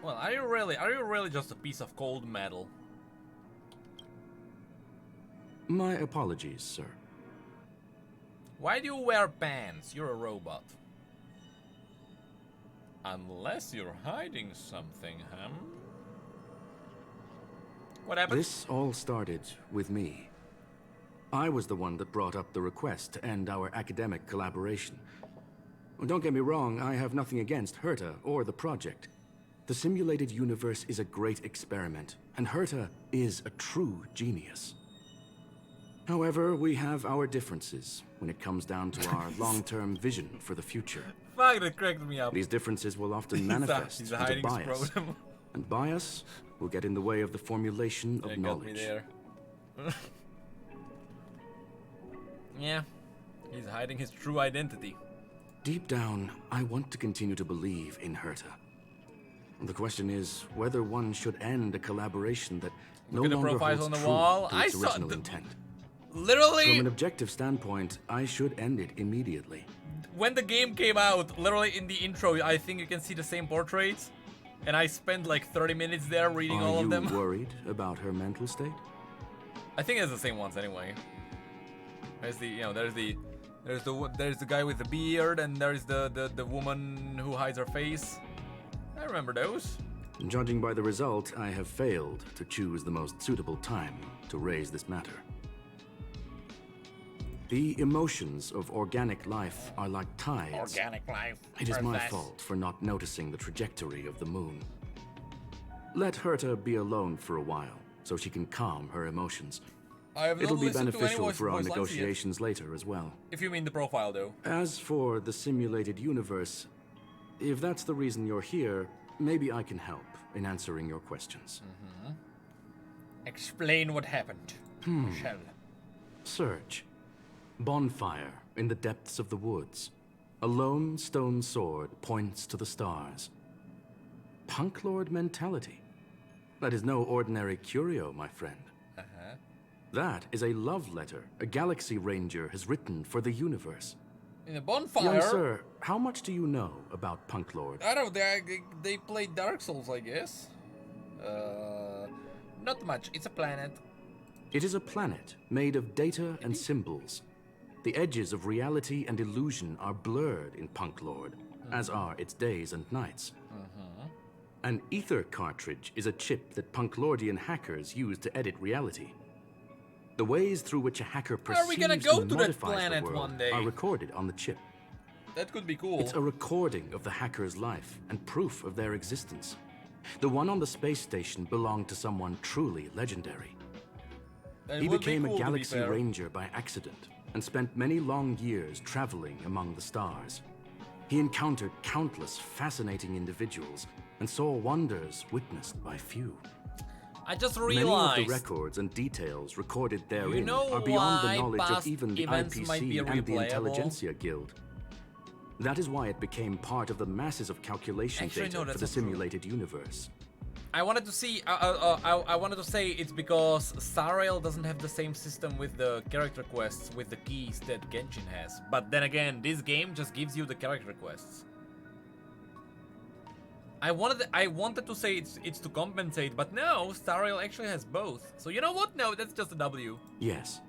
Well, are you really just a piece of cold metal? My apologies, sir. Why do you wear pants? You're a robot. Unless you're hiding something, huh? What happened? This all started with me. I was the one that brought up the request to end our academic collaboration. Well, don't get me wrong, I have nothing against Herta or the project. The simulated universe is a great experiment, and Herta is a true genius. However, we have our differences when it comes down to our long-term vision for the future. Fuck, that cracked me up. These differences will often manifest He's into hiding bias, scrotum. and bias will get in the way of the formulation of Got me knowledge. there. Yeah, he's hiding his true identity. Deep down, I want to continue to believe in Herta. The question is whether one should end a collaboration that no Look at the longer profiles holds on the true wall. to I its saw original the- intent. Literally, From an objective standpoint, I should end it immediately. when the game came out, literally in the intro, I think you can see the same portraits. And I spent like 30 minutes there reading all of them. Are you worried about her mental state? I think it's the same ones anyway. There's the, you know, there's the guy with the beard, and there's the woman who hides her face. I remember those. Judging by the result, I have failed to choose the most suitable time to raise this matter. The emotions of organic life are like tides. Organic life. It is my Perfect. fault for not noticing the trajectory of the moon. Let Herta be alone for a while, so she can calm her emotions. I have not It'll be listened to any beneficial for our voice lines yet. negotiations later as well. If you mean the profile, though. As for the simulated universe, if that's the reason you're here, maybe I can help in answering your questions. Explain what happened, Michelle. Search. Bonfire in the depths of the woods. A lone stone sword points to the stars. Punk Lord mentality. That is no ordinary curio, my friend. That is a love letter a Galaxy Ranger has written for the universe. In a bonfire. Young sir, how much do you know about Punk Lord? I don't know. They play Dark Souls, I guess. Not much. It's a planet. It is a planet made of data and symbols. The edges of reality and illusion are blurred in Punk Lord, as are its days and nights. An ether cartridge is a chip that Punklordian hackers use to edit reality. The ways through which a hacker perceives and modifies the world are recorded on the chip. That could be cool. It's a recording of the hacker's life and proof of their existence. The one on the space station belonged to someone truly legendary. He became a Galaxy Ranger by accident and spent many long years traveling among the stars. He encountered countless fascinating individuals and saw wonders witnessed by few. I just realized many of the records and details recorded therein are beyond the knowledge of even the IPC and the Intelligentsia Guild. That is why it became part of the masses of calculation data for the simulated universe. I wanted to see. I wanted to say it's because Sarael doesn't have the same system with the character quests with the keys that Genshin has. But then again, this game just gives you the character quests. I wanted to say it's to compensate, but no, Sarael actually has both. So you know what? No, that's just a W. Yes.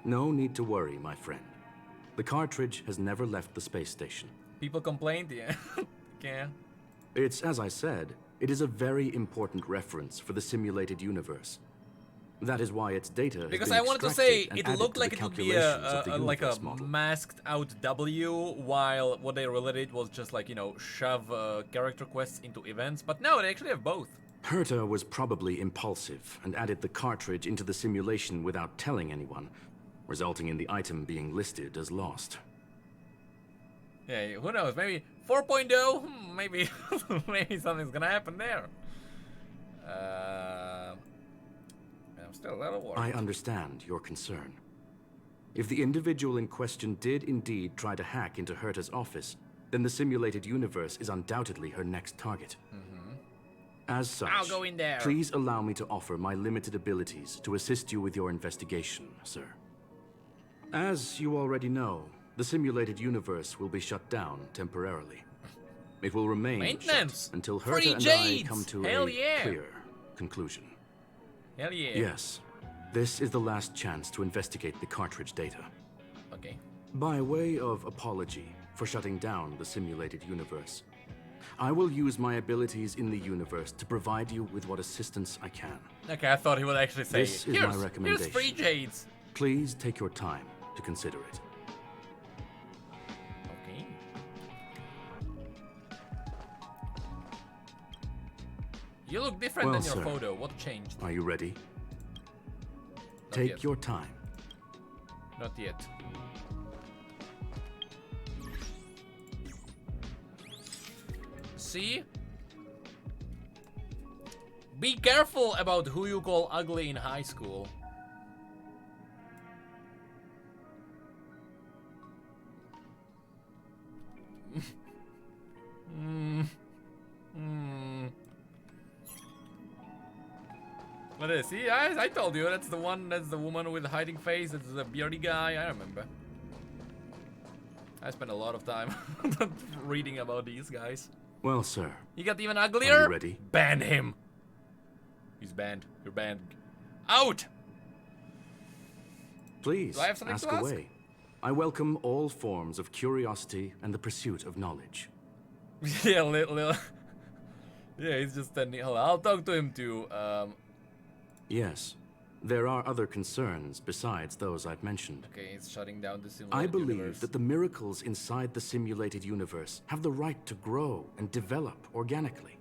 No need to worry, my friend. The cartridge has never left the space station. People complained, yeah. Yeah. It's, as I said, it is a very important reference for the simulated universe. That is why its data has because been I wanted to say it looked to like it would be like a masked out W, while what they related was just like, you know, shove character quests into events. But no, they actually have both. Herta was probably impulsive and added the cartridge into the simulation without telling anyone, resulting in the item being listed as lost. Yeah, who knows? Maybe 4.0. Maybe maybe something's gonna happen there. I'm still a little worried. I understand your concern. If the individual in question did indeed try to hack into Herta's office, then the simulated universe is undoubtedly her next target. As such, I'll go in there. Please allow me to offer my limited abilities to assist you with your investigation, sir. As you already know, the simulated universe will be shut down temporarily. It will remain shut until Herta and I come to a clear conclusion. Hell yeah. Yes. This is the last chance to investigate the cartridge data. Okay. By way of apology for shutting down the simulated universe, I will use my abilities in the universe to provide you with what assistance I can. Okay, I thought he would actually say, this is my recommendation. Here's free jades. Please take your time to consider it. Okay. You look different than your photo. What changed? Are you ready? Take your time. Not yet. See? Be careful about who you call ugly in high school. What is he? I told you, that's the woman with the hiding face, that's the beardy guy, I remember. I spent a lot of time reading about these guys. Well, sir. He got even uglier? Are you ready? Ban him. He's banned. You're banned. Out! Please, Do I have something ask to ask? away. I welcome all forms of curiosity and the pursuit of knowledge. Yeah, yeah, he's just standing. I'll talk to him too. Yes, there are other concerns besides those I've mentioned. Okay, it's shutting down the simulated I believe universe. that the miracles inside the simulated universe have the right to grow and develop organically.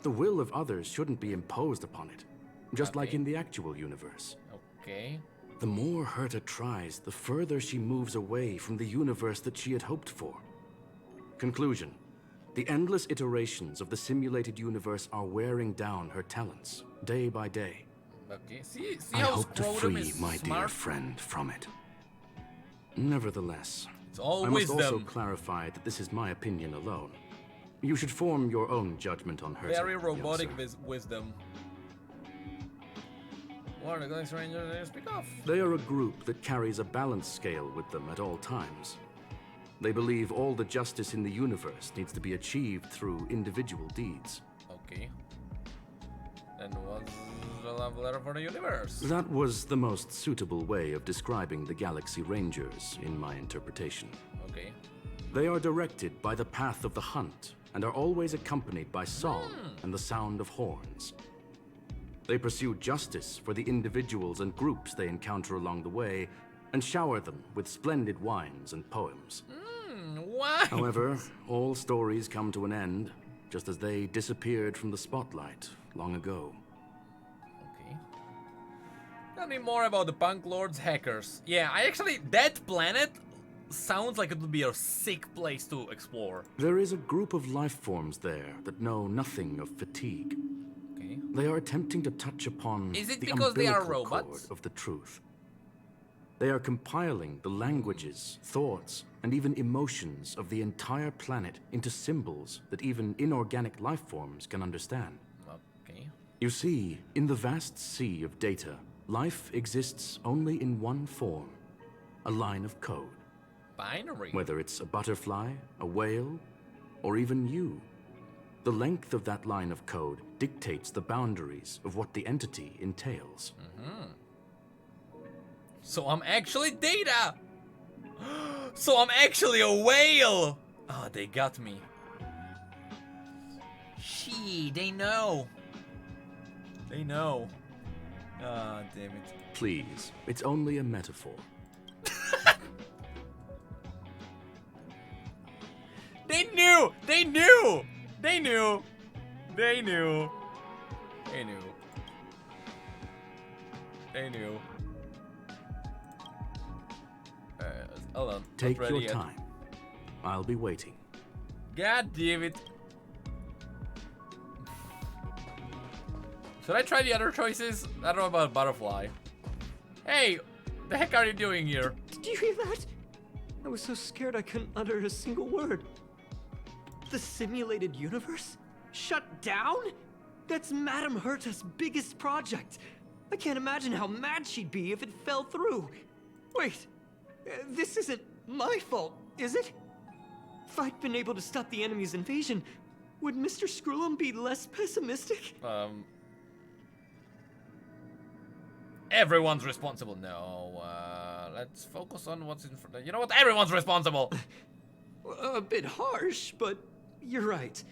The will of others shouldn't be imposed upon it, just like in the actual universe. Okay. The more Herta tries, the further she moves away from the universe that she had hoped for. Conclusion. The endless iterations of the simulated universe are wearing down her talents, day by day. Okay, see I how hope to Screwllum free is my smart? dear friend from it. Nevertheless, It's all I must wisdom. also clarify that this is my opinion alone. You should form your own judgment on Herta. Very robotic wisdom. What are the Galaxy Rangers? Speak off. They are a group that carries a balance scale with them at all times. They believe all the justice in the universe needs to be achieved through individual deeds. Okay. And what's a love letter for the universe. That was the most suitable way of describing the Galaxy Rangers, in my interpretation. Okay. They are directed by the path of the hunt, and are always accompanied by song and the sound of horns. They pursue justice for the individuals and groups they encounter along the way, and shower them with splendid wines and poems. Why? However, all stories come to an end, just as they disappeared from the spotlight long ago. Okay. Tell me more about the Punk Lord's hackers. Yeah, that planet sounds like it would be a sick place to explore. There is a group of life forms there that know nothing of fatigue. Okay. They are attempting to touch upon Is it the because they are umbilical robots? cord of the truth. They are compiling the languages, thoughts, and even emotions of the entire planet into symbols that even inorganic life forms can understand. Okay. You see, in the vast sea of data, life exists only in one form, a line of code. Binary. Whether it's a butterfly, a whale, or even you. The length of that line of code dictates the boundaries of what the entity entails. So I'm actually Data! So I'm actually a whale! Oh, they got me. They know. They know. Ah, damn it. Please, it's only a metaphor. They knew! They knew! They knew! They knew! They knew. They knew. Hold on. Take not your ready yet. time. I'll be waiting. God damn it. Should I try the other choices? I don't know about butterfly. Hey, the heck are you doing here? Did you hear that? I was so scared I couldn't utter a single word. The simulated universe? Shut down? That's Madame Herta's biggest project. I can't imagine how mad she'd be if it fell through. Wait, this isn't my fault, is it? If I'd been able to stop the enemy's invasion, would Mr. Screwllum be less pessimistic? Everyone's responsible. No, let's focus on what's in front. You know what? Everyone's responsible. A bit harsh, but you're right.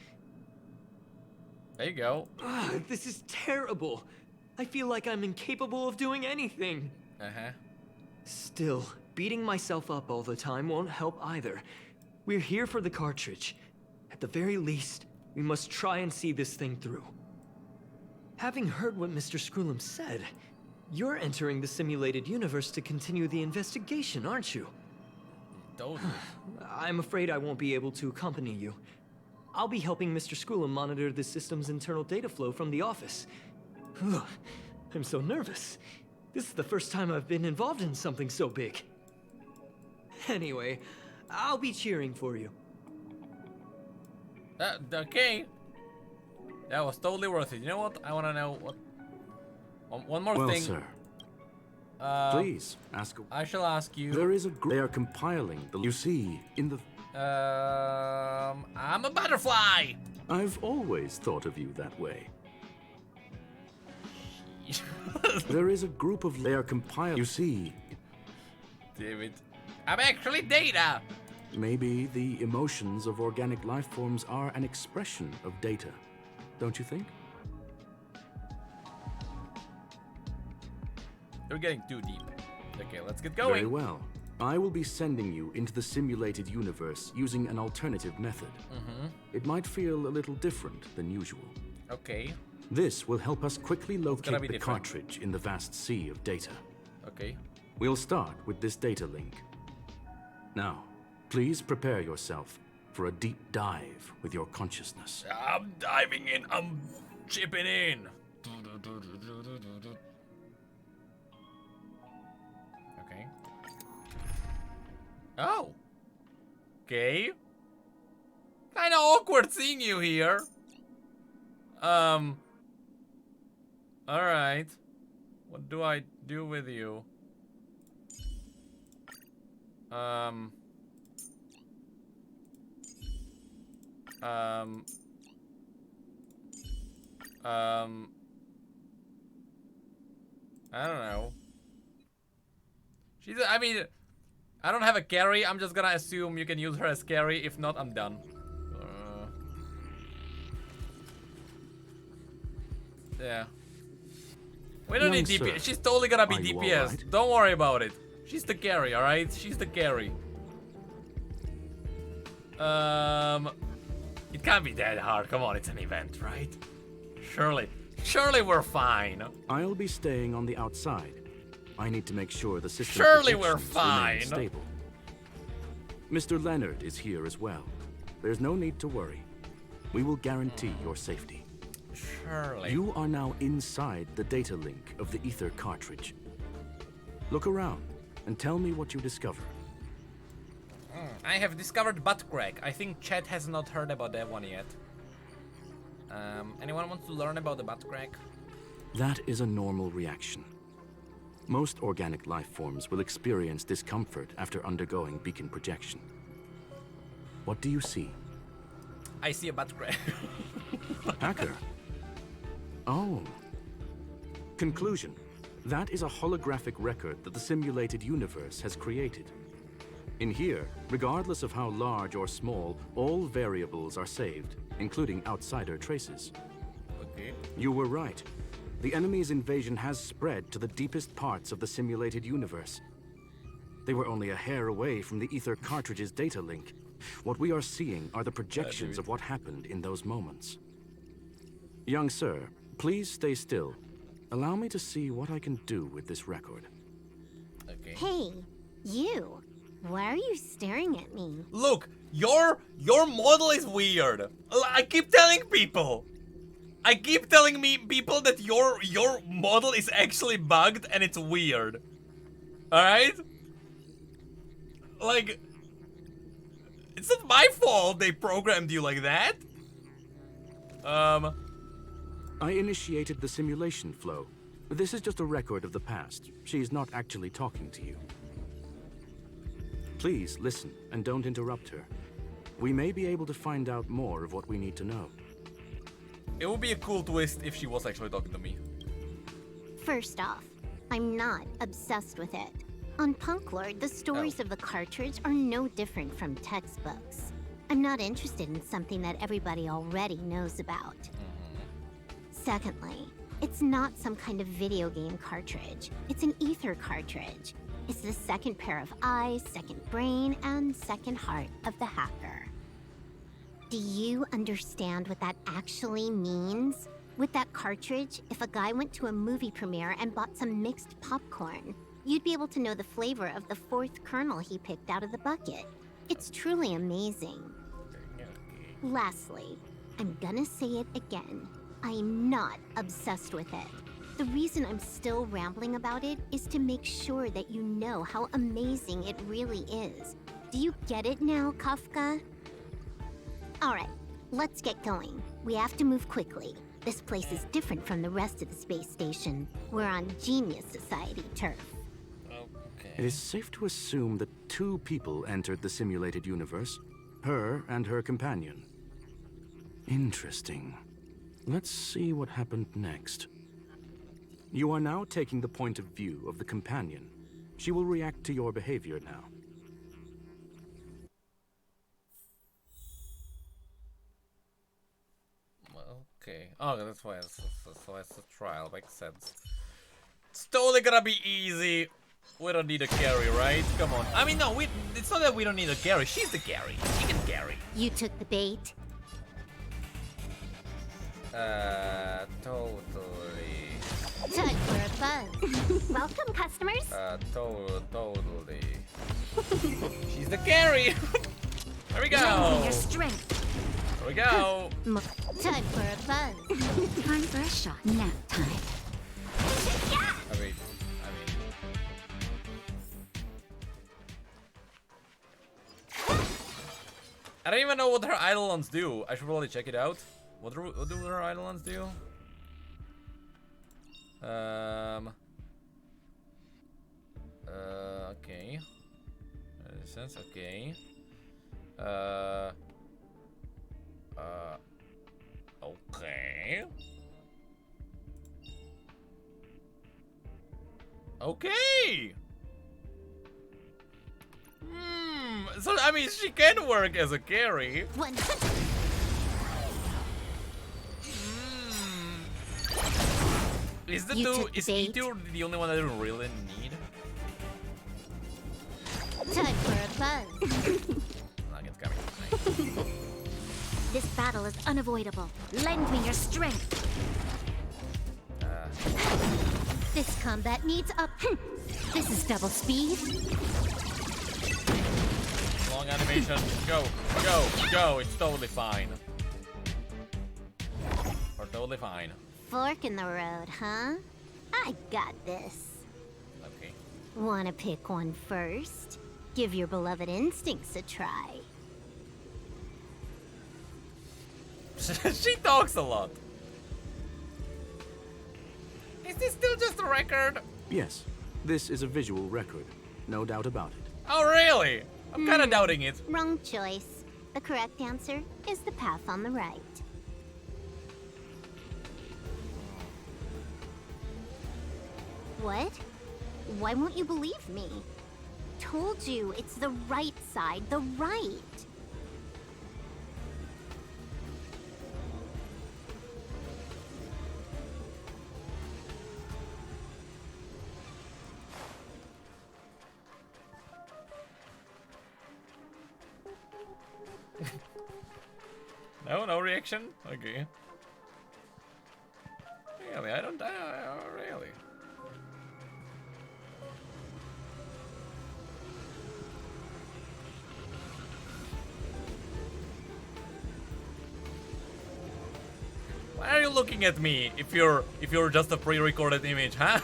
There you go. This is terrible. I feel like I'm incapable of doing anything. Still, beating myself up all the time won't help either. We're here for the cartridge. At the very least, we must try and see this thing through. Having heard what Mr. Screwllum said, you're entering the simulated universe to continue the investigation, aren't you? Totally. I'm afraid I won't be able to accompany you. I'll be helping Mr. Screwllum monitor the system's internal data flow from the office. I'm so nervous. This is the first time I've been involved in something so big. Anyway, I'll be cheering for you. Okay. That was totally worth it. You know what? I want to know what... One more thing. Sir. Please, ask... I shall ask you... There is a group... They are compiling the... You see, in the... I'm a butterfly! I've always thought of you that way. There is a group of... They are compiling... You see... Damn it. I'm actually Data! Maybe the emotions of organic life forms are an expression of data. Don't you think? You're getting too deep. Okay, let's get going. Very well. I will be sending you into the simulated universe using an alternative method. It might feel a little different than usual. Okay. This will help us quickly locate the cartridge in the vast sea of data. Okay. We'll start with this data link. Now, please prepare yourself for a deep dive with your consciousness. I'm diving in. I'm chipping in. Okay. Oh. Okay. Kinda awkward seeing you here. Alright. What do I do with you? I don't know. I mean, I don't have a carry. I'm just gonna assume you can use her as carry. If not, I'm done. Yeah. We don't need DPS. She's totally gonna be DPS. Right? Don't worry about it. She's the carry, alright? She's the carry. It can't be that hard. Come on, it's an event, right? Surely we're fine. I'll be staying on the outside. I need to make sure the system surely we're fine. Stable. Mr. Leonard is here as well. There's no need to worry. We will guarantee your safety. Surely. You are now inside the data link of the ether cartridge. Look around and tell me what you discover. I have discovered butt crack. I think chat has not heard about that one yet. Anyone wants to learn about the butt crack? That is a normal reaction. Most organic life forms will experience discomfort after undergoing beacon projection. What do you see? I see a butt crack. Hacker. Oh. Conclusion. That is a holographic record that the simulated universe has created. In here, regardless of how large or small, all variables are saved, including outsider traces. Okay. You were right. The enemy's invasion has spread to the deepest parts of the simulated universe. They were only a hair away from the ether cartridge's data link. What we are seeing are the projections of what happened in those moments. Young sir, please stay still. Allow me to see what I can do with this record. Okay. Hey, you. Why are you staring at me? Look, your model is weird. I keep telling people. People that your model is actually bugged and it's weird. All right? Like, it's not my fault they programmed you like that. I initiated the simulation flow. This is just a record of the past. She's not actually talking to you. Please listen and don't interrupt her. We may be able to find out more of what we need to know. It would be a cool twist if she was actually talking to me. First off, I'm not obsessed with it. On Punk Lord, the stories of the cartridge are no different from textbooks. I'm not interested in something that everybody already knows about. Secondly, it's not some kind of video game cartridge. It's an ether cartridge. It's the second pair of eyes, second brain, and second heart of the hacker. Do you understand what that actually means? With that cartridge, if a guy went to a movie premiere and bought some mixed popcorn, you'd be able to know the flavor of the fourth kernel he picked out of the bucket. It's truly amazing. Lastly, I'm gonna say it again. I'm not obsessed with it. The reason I'm still rambling about it is to make sure that you know how amazing it really is. Do you get it now, Kafka? Alright, let's get going. We have to move quickly. This place is different from the rest of the space station. We're on Genius Society turf. Okay. It is safe to assume that two people entered the simulated universe. Her and her companion. Interesting. Let's see what happened next. You are now taking the point of view of the companion. She will react to your behavior now. Okay. Oh, that's why it's a trial. Makes sense. It's totally gonna be easy. We don't need a carry, right? Come on. I mean, no, it's not that we don't need a carry. She's the carry. She can carry. You took the bait? Totally. Time for a buzz. Welcome, customers. Totally. She's the carry. There we go. Your strength. There we go. Time for a buzz. Time for a shot. Nap time. I mean. I don't even know what her eidolons do. I should probably check it out. What do her eidolons do? Okay. Sense, okay. Okay. Okay. So I mean, she can work as a carry. Is the E2 the only one that I really need? Time for a buzz. It's coming. This battle is unavoidable. Lend me your strength. This combat needs up. This is double speed. Long animation. Go, go, go. It's totally fine. We're totally fine. Fork in the road, huh? I got this. Okay. Wanna pick one first? Give your beloved instincts a try. She talks a lot. Is this still just a record? Yes, this is a visual record. No doubt about it. Oh, really? I'm kind of doubting it. Wrong choice. The correct answer is the path on the right. What? Why won't you believe me? Told you, it's the right side, the right. No reaction? Okay. Really, I don't really. Why are you looking at me if you're just a pre-recorded image, huh?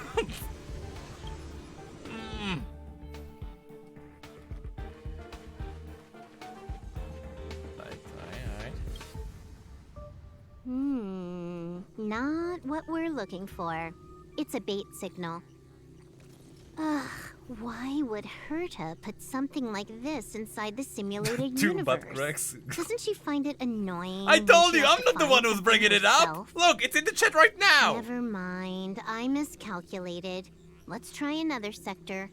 Not what we're looking for. It's a bait signal. Ugh, why would Herta put something like this inside the simulated Two universe? butt cracks. Doesn't she find it annoying? I told you, I'm not the one who's bringing it up. Look, it's in the chat right now. Never mind, I miscalculated. Let's try another sector.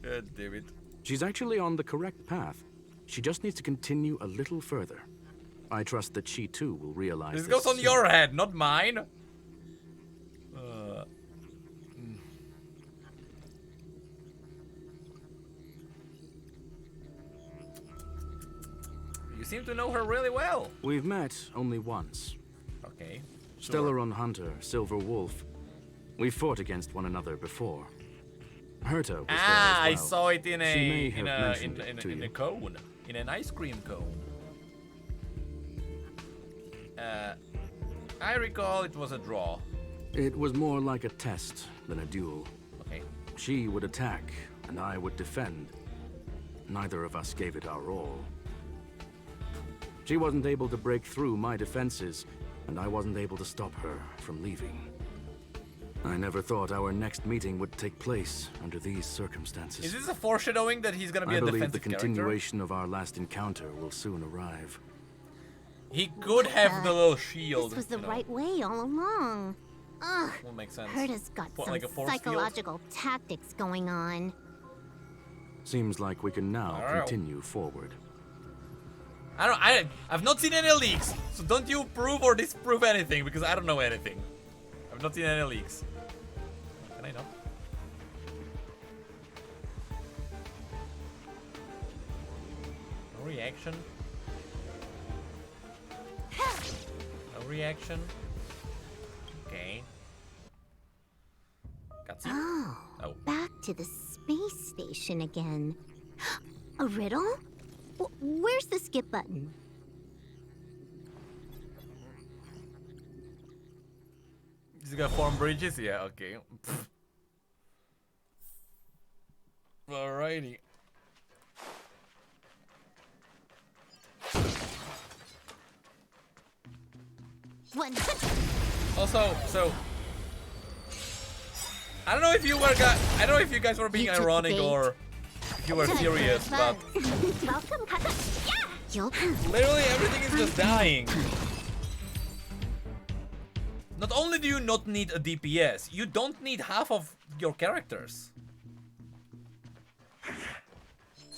God damn it. She's actually on the correct path. She just needs to continue a little further. I trust that she too will realize this goes on soon. your head, not mine. You seem to know her really well. We've met only once. Okay. Stellaron Hunter, Silver Wolf. We fought against one another before. Herta was there as well. I saw it in in a cone, in an ice cream cone. I recall it was a draw. It was more like a test than a duel. Okay. She would attack, and I would defend. Neither of us gave it our all. She wasn't able to break through my defenses, and I wasn't able to stop her from leaving. I never thought our next meeting would take place under these circumstances. Is this a foreshadowing that he's gonna be a defensive character? I believe the continuation character? of our last encounter will soon arrive. He could have the little shield. This was the right way all along. Ugh. Will make sense. Herta's got some like a force psychological tactics going on. Seems like we can now continue forward. I've not seen any leaks, so don't you prove or disprove anything, because I don't know anything. I've not seen any leaks. Can I know? No reaction. No reaction. Okay. Oh, back to the space station again. A riddle? Where's the skip button? He's gonna form bridges? Yeah, okay. Alrighty. Also, so I don't know if you guys were being ironic or if you were serious, but literally everything is just dying. Not only do you not need a DPS, you don't need half of your characters.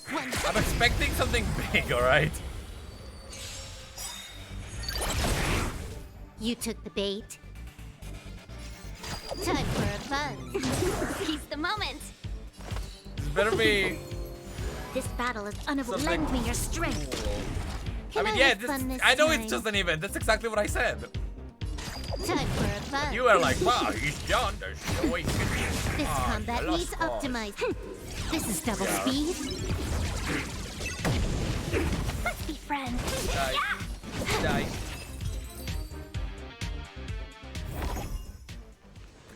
I'm expecting something big, alright? You took the bait. Time for a buzz. Seize the moment. This better be... This battle is unavoidable. Lend me your strength. I mean, yeah, I know it's just an event. That's exactly what I said. Time for a buzz. You were like, wow, he's done. There's no way he can do it. This combat needs optimized. This is double speed. Let's be friends. Die. Die.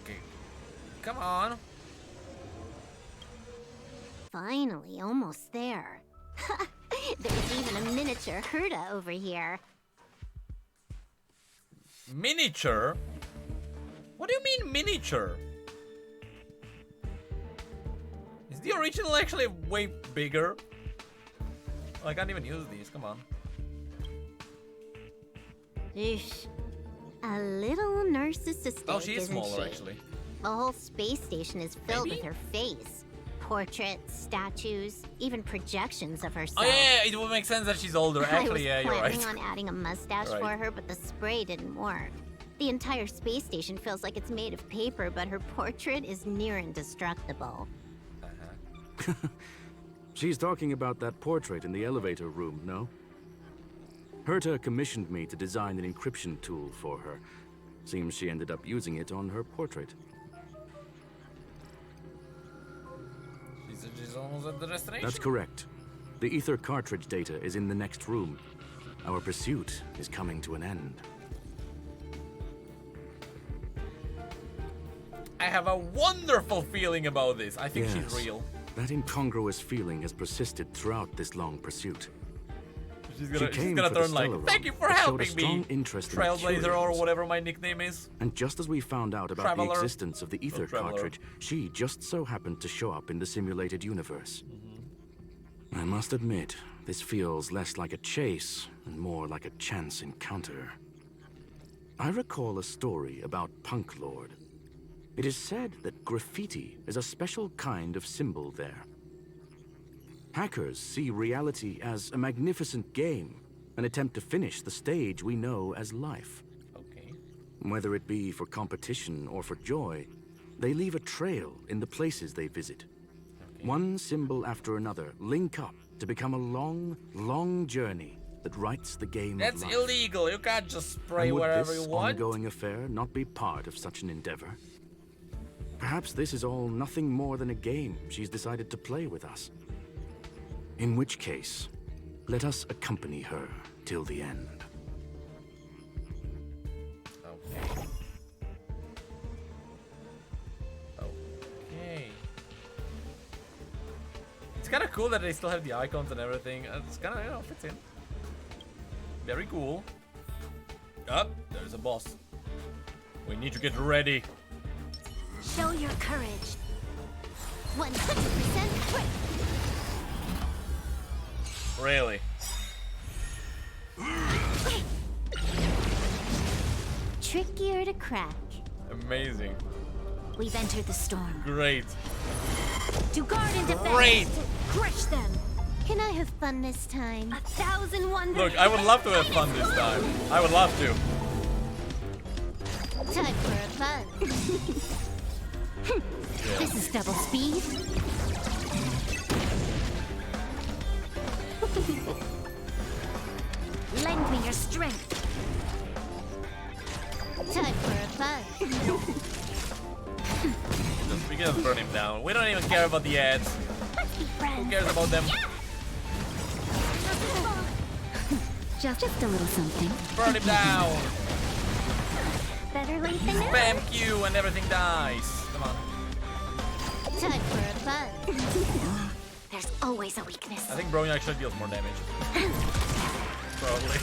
Okay. Come on. Finally, almost there. There's even a miniature Herta over here. Miniature? What do you mean miniature? Is the original actually way bigger? I can't even use these, come on. Eesh. A little narcissistic, Oh, she is isn't smaller, she? actually. The whole space station is filled with her face. Portraits, statues, even projections of herself. Oh yeah, it would make sense that she's older. Actually, yeah, you're I was right. planning on adding a mustache for her, but the spray didn't work. The entire space station feels like it's made of paper, but her portrait is near indestructible. She's talking about that portrait in the elevator room, no? Herta commissioned me to design an encryption tool for her. Seems she ended up using it on her portrait. She's almost at the destination. That's correct. The ether cartridge data is in the next room. Our pursuit is coming to an end. I have a wonderful feeling about this. I think Yes, she's real. That incongruous feeling has persisted throughout this long pursuit. She's She gonna came turn for the like, stellar thank you run, for but showed a helping strong me, interest in Trailblazer Curios. or whatever my nickname is. And just as we found out about Traveler. the existence of the ether Traveler. cartridge, she just so happened to show up in the simulated universe. I must admit, this feels less like a chase and more like a chance encounter. I recall a story about Punk Lord. It is said that graffiti is a special kind of symbol there. Hackers see reality as a magnificent game, an attempt to finish the stage we know as life. Okay. Whether it be for competition or for joy, they leave a trail in the places they visit. Okay. One symbol after another link up to become a long, long journey that writes the game That's of life. illegal. You can't just spray And would wherever this you want. ongoing affair not be part of such an endeavor? Perhaps this is all nothing more than a game she's decided to play with us. In which case, let us accompany her till the end. Okay. Okay. It's kind of cool that they still have the icons and everything. It's kind of, you know, fits in. Very cool. Up, there's a boss. We need to get ready. Show your courage. 100% quick. Really? Trickier to crack. Amazing. We've entered the storm. Great. To guard and defend. Great. Crush them. Can I have fun this time? 1,000 wonders. Look, I would love to have fun this time. I would love to. Time for a buzz. This is double speed. Lend me your strength. Time for a buzz. We can just burn him down. We don't even care about the ads. Who cares about them? Just a little something. Burn him down. Better late than never. Spam Q and everything dies. Come on. Time for a buzz. There's always a weakness. I think Bronya actually deals more damage. Probably.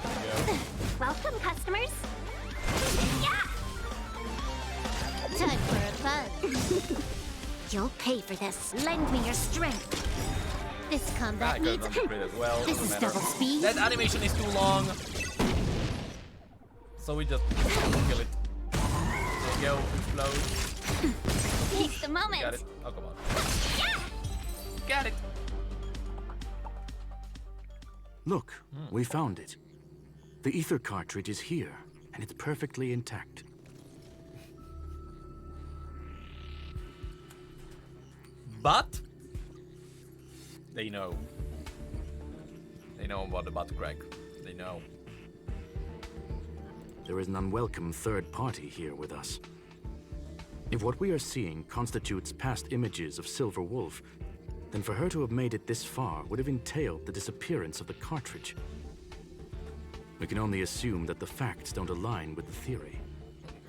There you go. Welcome, customers. Yeah. Time for a buzz. You'll pay for this. Lend me your strength. This combat I could needs. have done as well. This Doesn't is matter. double speed. That animation is too long. so we just kill it. There you go, explode. Take the moment. Got it. Oh, come on. Got it. Look, we found it. The ether cartridge is here, and it's perfectly intact. But they know. They know about the butt crack. They know. There is an unwelcome third party here with us. If what we are seeing constitutes past images of Silver Wolf, then for her to have made it this far would have entailed the disappearance of the cartridge. We can only assume that the facts don't align with the theory.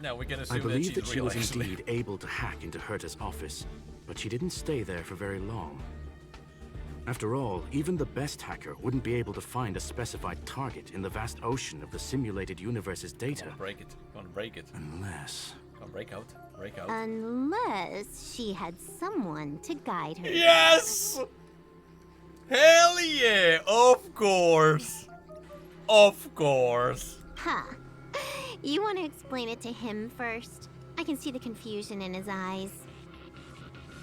No, we can assume I believe that she real, was actually. indeed able to hack into Herta's office, but she didn't stay there for very long. After all, even the best hacker wouldn't be able to find a specified target in the vast ocean of the simulated universe's data. Come on, break it. Come on, break it. Unless... Come on, break out. Break out. Unless she had someone to guide her. Yes! Hell yeah! Of course! Of course! Huh. You want to explain it to him first? I can see the confusion in his eyes.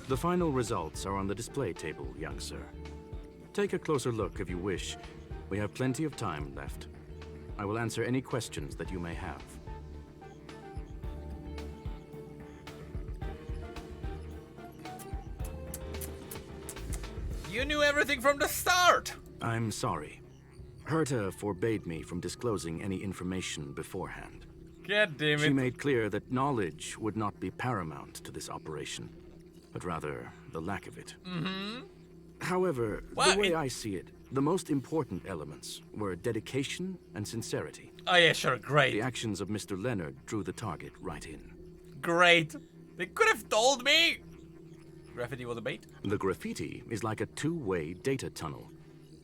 The final results are on the display table, young sir. Take a closer look if you wish. We have plenty of time left. I will answer any questions that you may have. You knew everything from the start! I'm sorry. Herta forbade me from disclosing any information beforehand. God damn it. She made clear that knowledge would not be paramount to this operation, but rather the lack of it. However, the way I see it, the most important elements were dedication and sincerity. Oh yeah, sure, great. The actions of Mr. Leonard drew the target right in. Great. They could have told me! Graffiti was a bait? The graffiti is like a two-way data tunnel.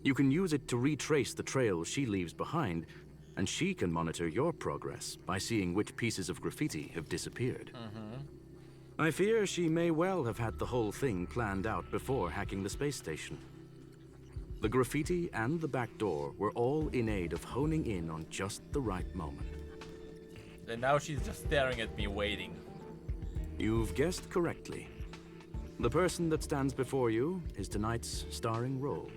You can use it to retrace the trail she leaves behind, and she can monitor your progress by seeing which pieces of graffiti have disappeared. I fear she may well have had the whole thing planned out before hacking the space station. The graffiti and the back door were all in aid of honing in on just the right moment. And now she's just staring at me, waiting. You've guessed correctly. The person that stands before you is tonight's starring role.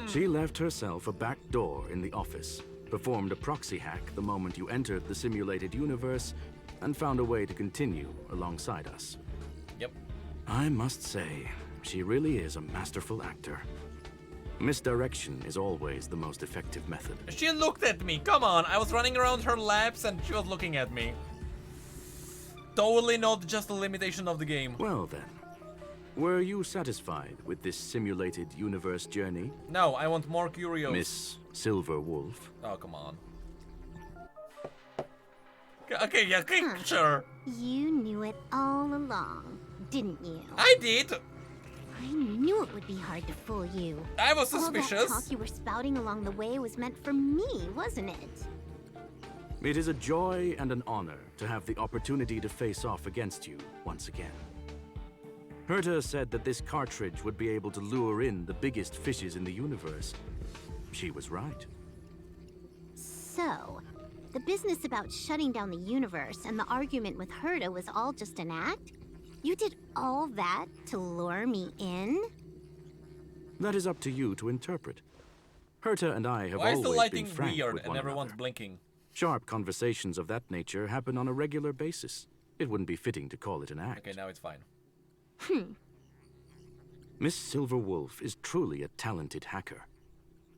She left herself a back door in the office, performed a proxy hack the moment you entered the simulated universe, and found a way to continue alongside us. Yep. I must say, she really is a masterful actor. Misdirection is always the most effective method. She looked at me, come on, I was running around her labs and she was looking at me. Totally not just a limitation of the game. Well then, were you satisfied with this simulated universe journey? No, I want more Curios. Miss Silver Wolf? Oh, come on. Okay, yeah, okay, sure. You knew it all along, didn't you? I did! I knew it would be hard to fool you. I was suspicious. All that talk you were spouting along the way was meant for me, wasn't it? It is a joy and an honor to have the opportunity to face off against you once again. Herta said that this cartridge would be able to lure in the biggest fishes in the universe. She was right. So, the business about shutting down the universe and the argument with Herta was all just an act? You did all that to lure me in? That is up to you to interpret. Herta and I have Why is the always lighting been frank weird with and one everyone's another. blinking? Sharp conversations of that nature happen on a regular basis. It wouldn't be fitting to call it an act. Okay, now it's fine. Miss Silver Wolf is truly a talented hacker.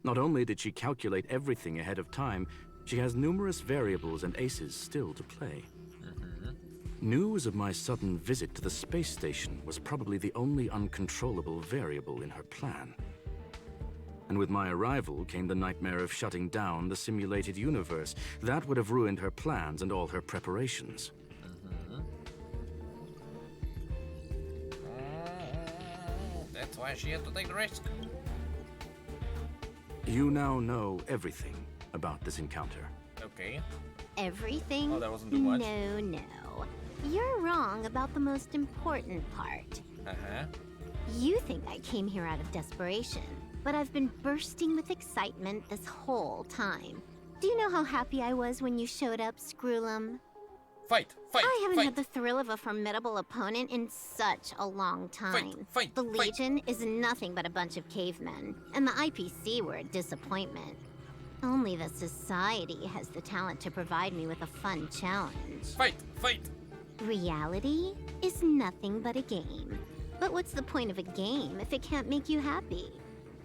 Not only did she calculate everything ahead of time, she has numerous variables and aces still to play. News of my sudden visit to the space station was probably the only uncontrollable variable in her plan. And with my arrival came the nightmare of shutting down the simulated universe. That would have ruined her plans and all her preparations. That's why she had to take the risk. You now know everything about this encounter. Okay. Everything? Oh, that wasn't too much. No. You're wrong about the most important part. You think I came here out of desperation, but I've been bursting with excitement this whole time. Do you know how happy I was when you showed up, Screwllum? Fight! I haven't had the thrill of a formidable opponent in such a long time. The Legion is nothing but a bunch of cavemen, and the IPC were a disappointment. Only the Society has the talent to provide me with a fun challenge. Fight! Reality is nothing but a game. But what's the point of a game if it can't make you happy?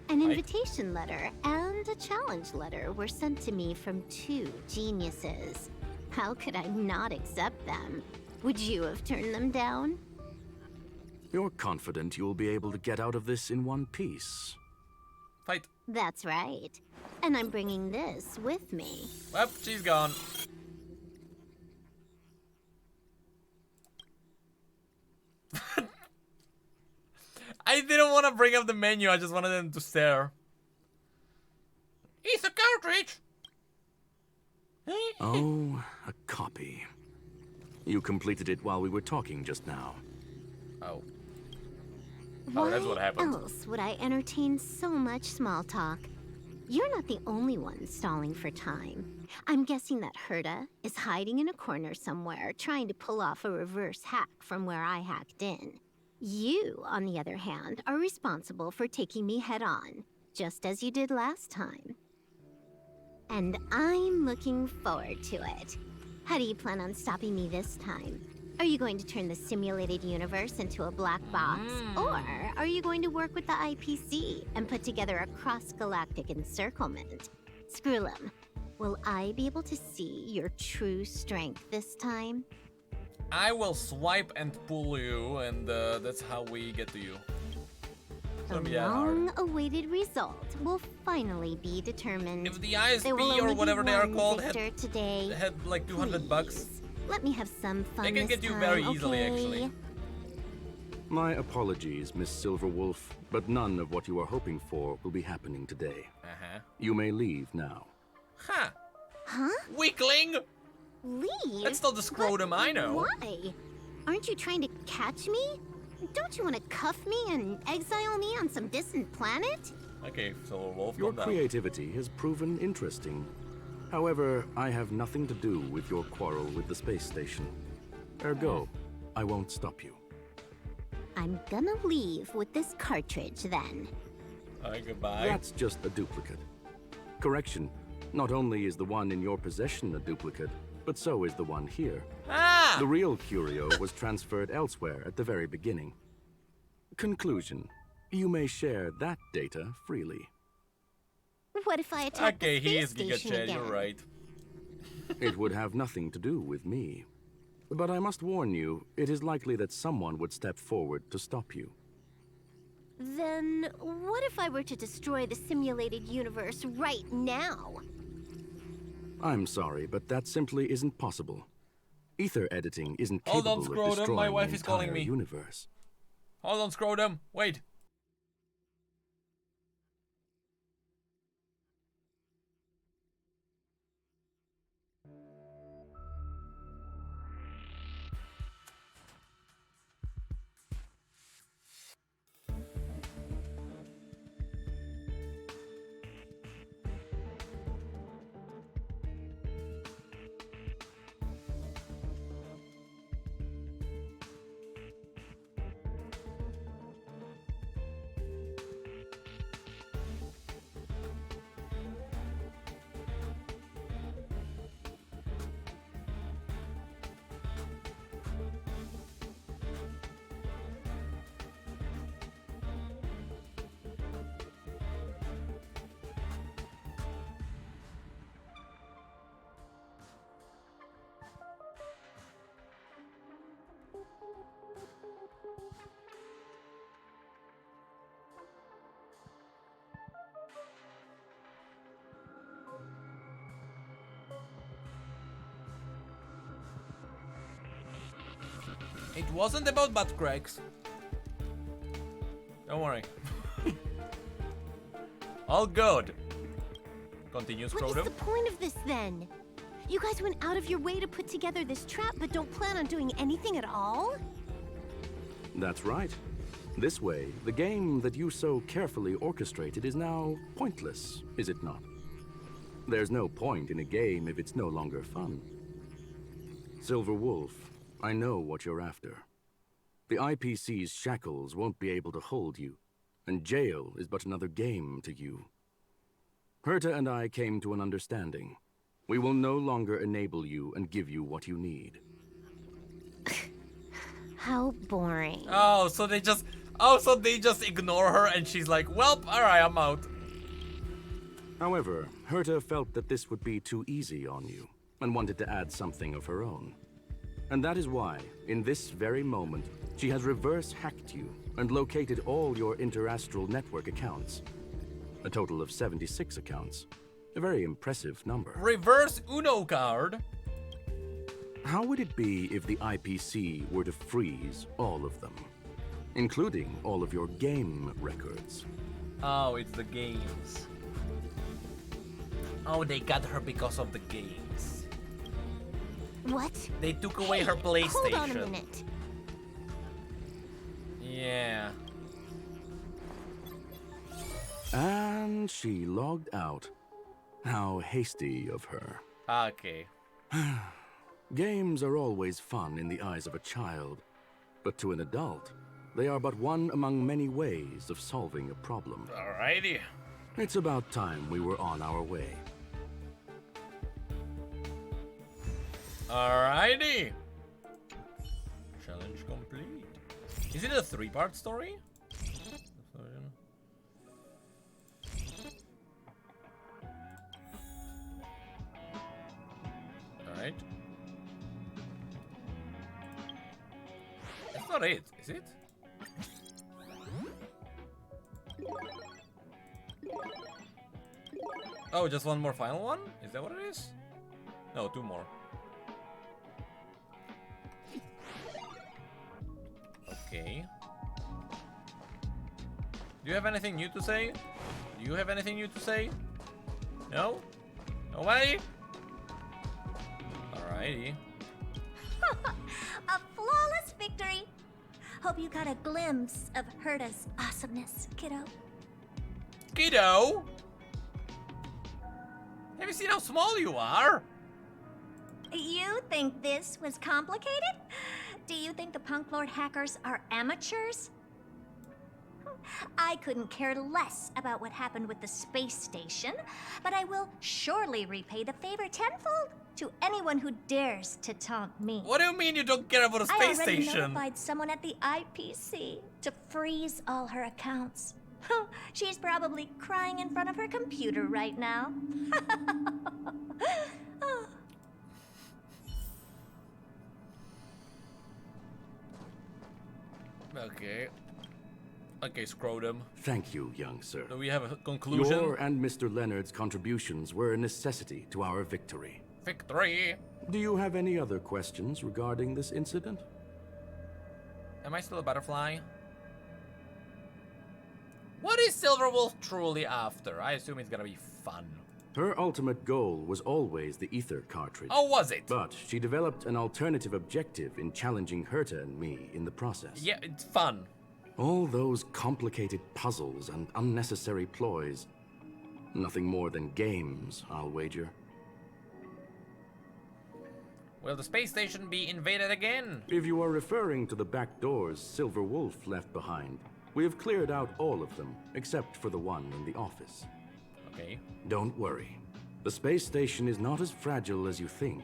An invitation letter and a challenge letter were sent to me from 2 geniuses. How could I not accept them? Would you have turned them down? You're confident you'll be able to get out of this in one piece. Fight. That's right. And I'm bringing this with me. Well, she's gone. I didn't want to bring up the menu, I just wanted them to stare. It's a cartridge! Oh, a copy. You completed it while we were talking just now. Oh. Why that's what happened. else would I entertain so much small talk? You're not the only one stalling for time. I'm guessing that Herta is hiding in a corner somewhere, trying to pull off a reverse hack from where I hacked in. You, on the other hand, are responsible for taking me head-on, just as you did last time. And I'm looking forward to it. How do you plan on stopping me this time? Are you going to turn the simulated universe into a black box? Or are you going to work with the IPC and put together a cross-galactic encirclement? Screwllum, will I be able to see your true strength this time? I will swipe and pull you, and that's how we get to you. The long-awaited result will finally be determined. If the ISP or whatever they are called had like $200 bucks, let me have some fun. They can get you very easily, actually. My apologies, Miss Silverwolf, but none of what you are hoping for will be happening today. You may leave now. Huh? Weakling! Leave? That's not the Screwllum I know. Why? Aren't you trying to catch me? Don't you want to cuff me and exile me on some distant planet? Okay, Silverwolf, your creativity has proven interesting. However, I have nothing to do with your quarrel with the space station. Ergo, I won't stop you. I'm gonna leave with this cartridge then. Goodbye. That's just a duplicate. Correction, not only is the one in your possession a duplicate, but so is the one here. The real Curio was transferred elsewhere at the very beginning. Conclusion, you may share that data freely. What if I attack the space station again? You're right. It would have nothing to do with me. But I must warn you, it is likely that someone would step forward to stop you. Then what if I were to destroy the simulated universe right now? I'm sorry, but that simply isn't possible. Ether editing isn't capable of Screwllum, destroying my wife the is calling entire me. universe. Hold on, Screwllum. Wait. It wasn't about butt cracks. Don't worry. All good. Continue, Screwllum. What is the point of this then? You guys went out of your way to put together this trap, but don't plan on doing anything at all? That's right. This way, the game that you so carefully orchestrated is now pointless, is it not? There's no point in a game if it's no longer fun. Silver Wolf, I know what you're after. The IPC's shackles won't be able to hold you, and jail is but another game to you. Herta and I came to an understanding. We will no longer enable you and give you what you need. How boring. Oh, so they just ignore her and she's like, well, alright, I'm out. However, Herta felt that this would be too easy on you, and wanted to add something of her own. And that is why, in this very moment, she has reverse-hacked you and located all your interastral network accounts. A total of 76 accounts. A very impressive number. Reverse Uno card? How would it be if the IPC were to freeze all of them? Including all of your game records. Oh, it's the games. Oh, they got her because of the games. What? They took away her PlayStation. Hold on a minute. Yeah. And she logged out. How hasty of her. Okay. Games are always fun in the eyes of a child, but to an adult, they are but one among many ways of solving a problem. Alrighty. It's about time we were on our way. Alrighty. Challenge complete. Is it a 3-part story? Alright. That's not it, is it? Oh, just one more final one? Is that what it is? No, 2 more. Okay. Do you have anything new to say? Do you have anything new to say? No? Nobody? Alrighty. A flawless victory. Hope you got a glimpse of Herta's awesomeness, kiddo. Kiddo? Have you seen how small you are? You think this was complicated? Do you think the Punk Lord hackers are amateurs? I couldn't care less about what happened with the space station, but I will surely repay the favor tenfold to anyone who dares to taunt me. What do you mean you don't care about the space I already station? notified someone at the IPC to freeze all her accounts. She's probably crying in front of her computer right now. Okay. Okay, Screwllum. Thank you, young sir. Do we have a conclusion? Your and Mr. Leonard's contributions were a necessity to our victory. Victory! Do you have any other questions regarding this incident? Am I still a butterfly? What is Silver Wolf truly after? I assume it's gonna be fun. Her ultimate goal was always the ether cartridge. Oh, was it? But she developed an alternative objective in challenging Herta and me in the process. Yeah, it's fun. All those complicated puzzles and unnecessary ploys. Nothing more than games, I'll wager. Will the space station be invaded again? If you are referring to the back doors Silver Wolf left behind, we have cleared out all of them, except for the one in the office. Okay. Don't worry. The space station is not as fragile as you think.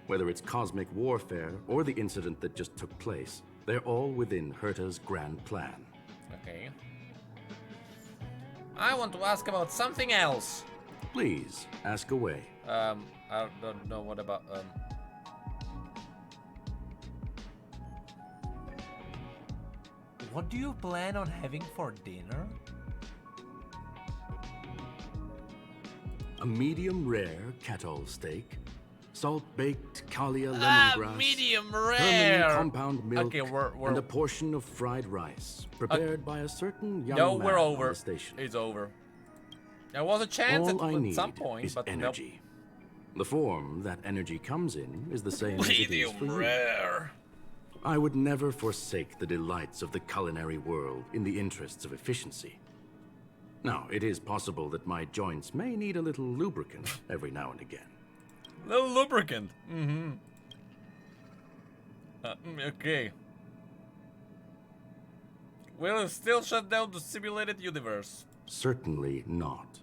Whether it's cosmic warfare or the incident that just took place, they're all within Herta's grand plan. Okay. I want to ask about something else. Please, ask away. I don't know what about, What do you plan on having for dinner? A medium rare cattle steak, salt-baked Kalia lemongrass, medium Herman rare! compound milk, Okay, we're and a portion of fried rice, prepared by a certain young no, man we're over. on the station. It's over. There was a chance All I at need some point, is but energy. The form that energy comes in is the same nope. as it is for Medium you. rare. I would never forsake the delights of the culinary world in the interests of efficiency. Now, it is possible that my joints may need a little lubricant every now and again. Little lubricant. Mm-hmm. Okay. Will it still shut down the simulated universe? Certainly not.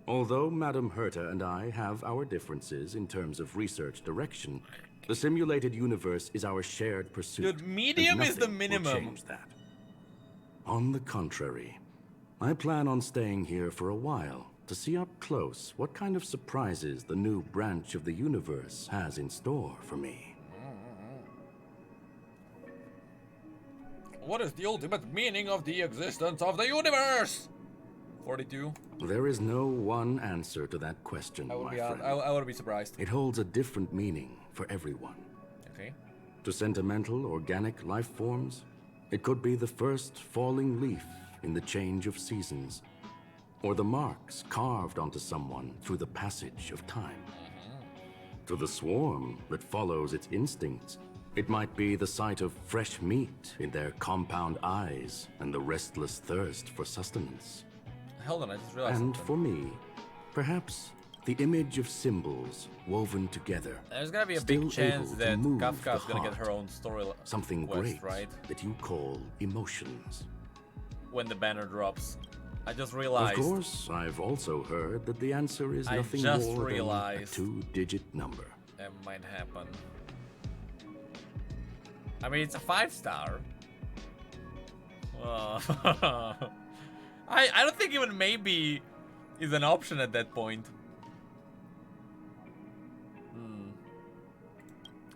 Although Madame Herta and I have our differences in terms of research direction, the simulated universe is our shared pursuit. Dude, medium is the will minimum. change that. On the contrary, I plan on staying here for a while to see up close what kind of surprises the new branch of the universe has in store for me. What is the ultimate meaning of the existence of the universe? 42. There is no one answer to that question, my friend. I would be surprised. It holds a different meaning for everyone. Okay. To sentimental, organic life forms, it could be the first falling leaf in the change of seasons, or the marks carved onto someone through the passage of time. To the swarm that follows its instincts, it might be the sight of fresh meat in their compound eyes and the restless thirst for sustenance. Hold on, I just realized And something. for me, perhaps the image of symbols woven together. There's gonna be a still big chance able to that move Kafka's the gonna get her heart. own story Something quest, great right? that you call emotions. When the banner drops. I just realized. Of course, I've also heard that the answer is I nothing just more than a realized. 2-digit number. That might happen. I mean, it's a 5-star. I don't think even maybe is an option at that point.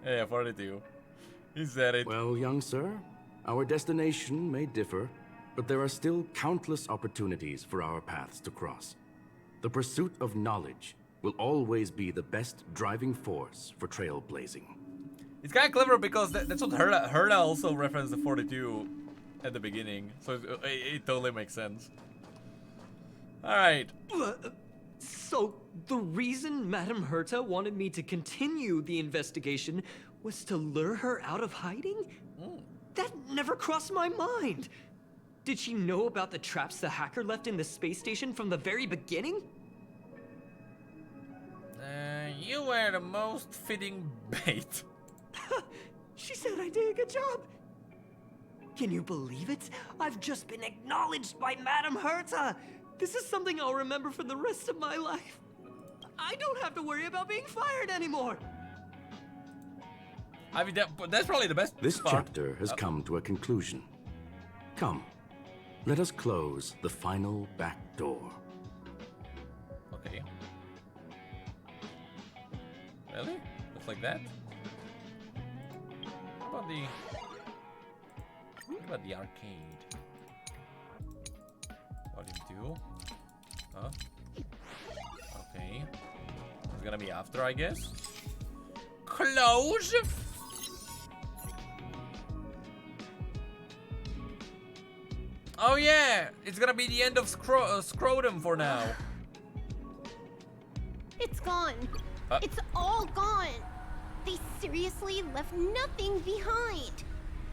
Yeah, 42. He said it. Well, young sir, our destination may differ, but there are still countless opportunities for our paths to cross. The pursuit of knowledge will always be the best driving force for trailblazing. It's kind of clever because that's what Herta also referenced the 42 at the beginning, so it totally makes sense. Alright. So, the reason Madame Herta wanted me to continue the investigation was to lure her out of hiding? That never crossed my mind. Did she know about the traps the hacker left in the space station from the very beginning? You were the most fitting bait. She said I did a good job. Can you believe it? I've just been acknowledged by Madame Herta. This is something I'll remember for the rest of my life. I don't have to worry about being fired anymore. I mean, that's probably the best This part. chapter has come to a conclusion. Come, let us close the final back door. Okay. Really? Just like that? What about the arcade? Volume 2? Huh? Okay. It's gonna be after, I guess. Close! Oh yeah! It's gonna be the end of Screwllum for now. It's gone. It's all gone. They seriously left nothing behind.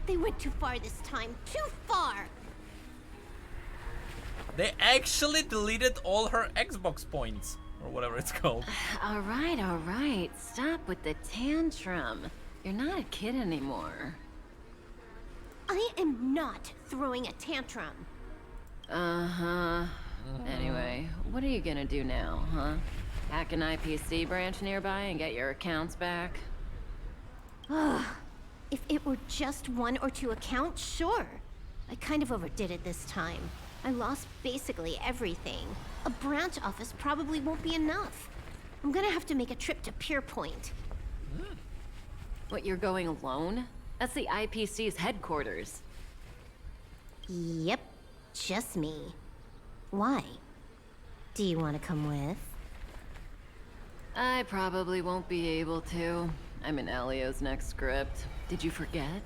They went too far this time. Too far. They actually deleted all her Xbox points. Or whatever it's called. All right. Stop with the tantrum. You're not a kid anymore. I am not throwing a tantrum. Uh-huh. Anyway, what are you gonna do now, huh? Hack an IPC branch nearby and get your accounts back? If it were just 1 or 2 accounts, sure. I kind of overdid it this time. I lost basically everything. A branch office probably won't be enough. I'm gonna have to make a trip to Pierpoint. What, you're going alone? That's the IPC's headquarters. Yep, just me. Why? Do you want to come with? I probably won't be able to. I'm in Elio's next script. Did you forget?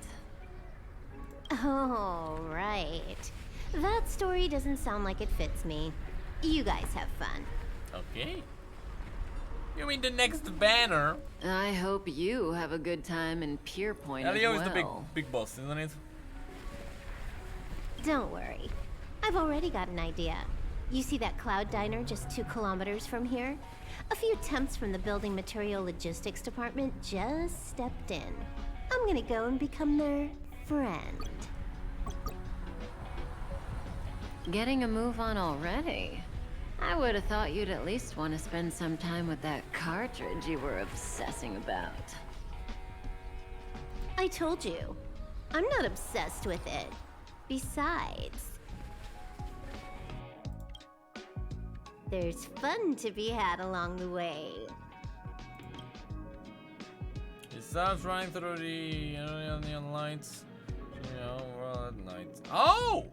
Oh, right. That story doesn't sound like it fits me. You guys have fun. Okay. You mean the next banner? I hope you have a good time in Pierpoint as Elio well. is the big boss, isn't it? Don't worry. I've already got an idea. You see that cloud diner just 2 kilometers from here? A few temps from the building material logistics department just stepped in. I'm gonna go and become their friend. Getting a move on already? I would have thought you'd at least want to spend some time with that cartridge you were obsessing about. I told you, I'm not obsessed with it. Besides, there's fun to be had along the way. It starts running through the neon lights. You know, well, at night. Oh!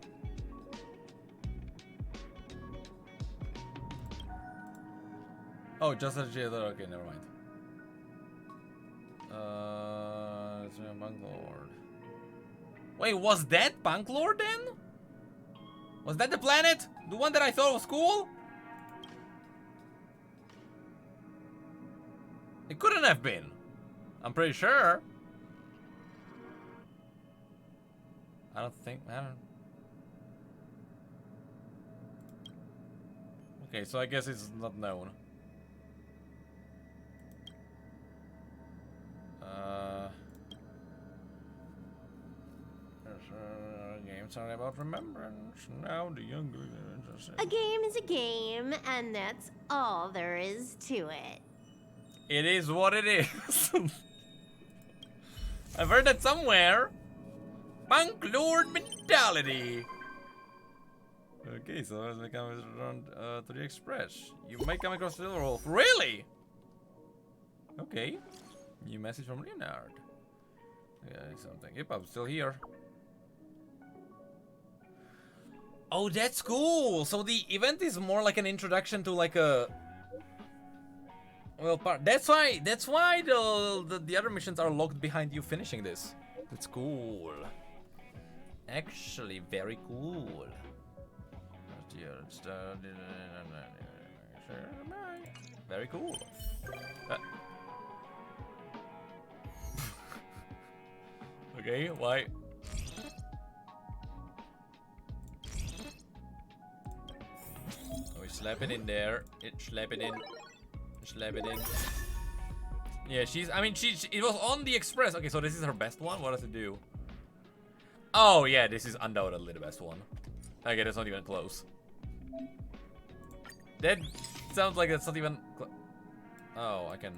Oh, just a jail. Okay, never mind. It's a Bank Lord. Wait, was that Bank Lord then? Was that the planet? The one that I thought was cool? It couldn't have been. I'm pretty sure. I don't. Okay, so I guess it's not known. Games are about remembrance. Now the younger A game is a game, and that's all there is to it. It is what it is. I've heard that somewhere. Bank Lord mentality. Okay, so as we come around to the Express, you might come across the Wolf. Really? Okay. New message from Leonard. Yeah, something. Yep, I'm still here. Oh, that's cool. So the event is more like an introduction to like a. Well, that's why the other missions are locked behind you finishing this. That's cool. Actually, very cool. Very cool. Okay, why? We slap it in there. Slap it in. Slap it in. Yeah, I mean, it was on the Express. Okay, so this is her best one? What does it do? Oh, yeah, this is undoubtedly the best one. Okay, that's not even close. That sounds like that's not even... Oh, I can...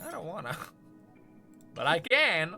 I don't wanna. But I can!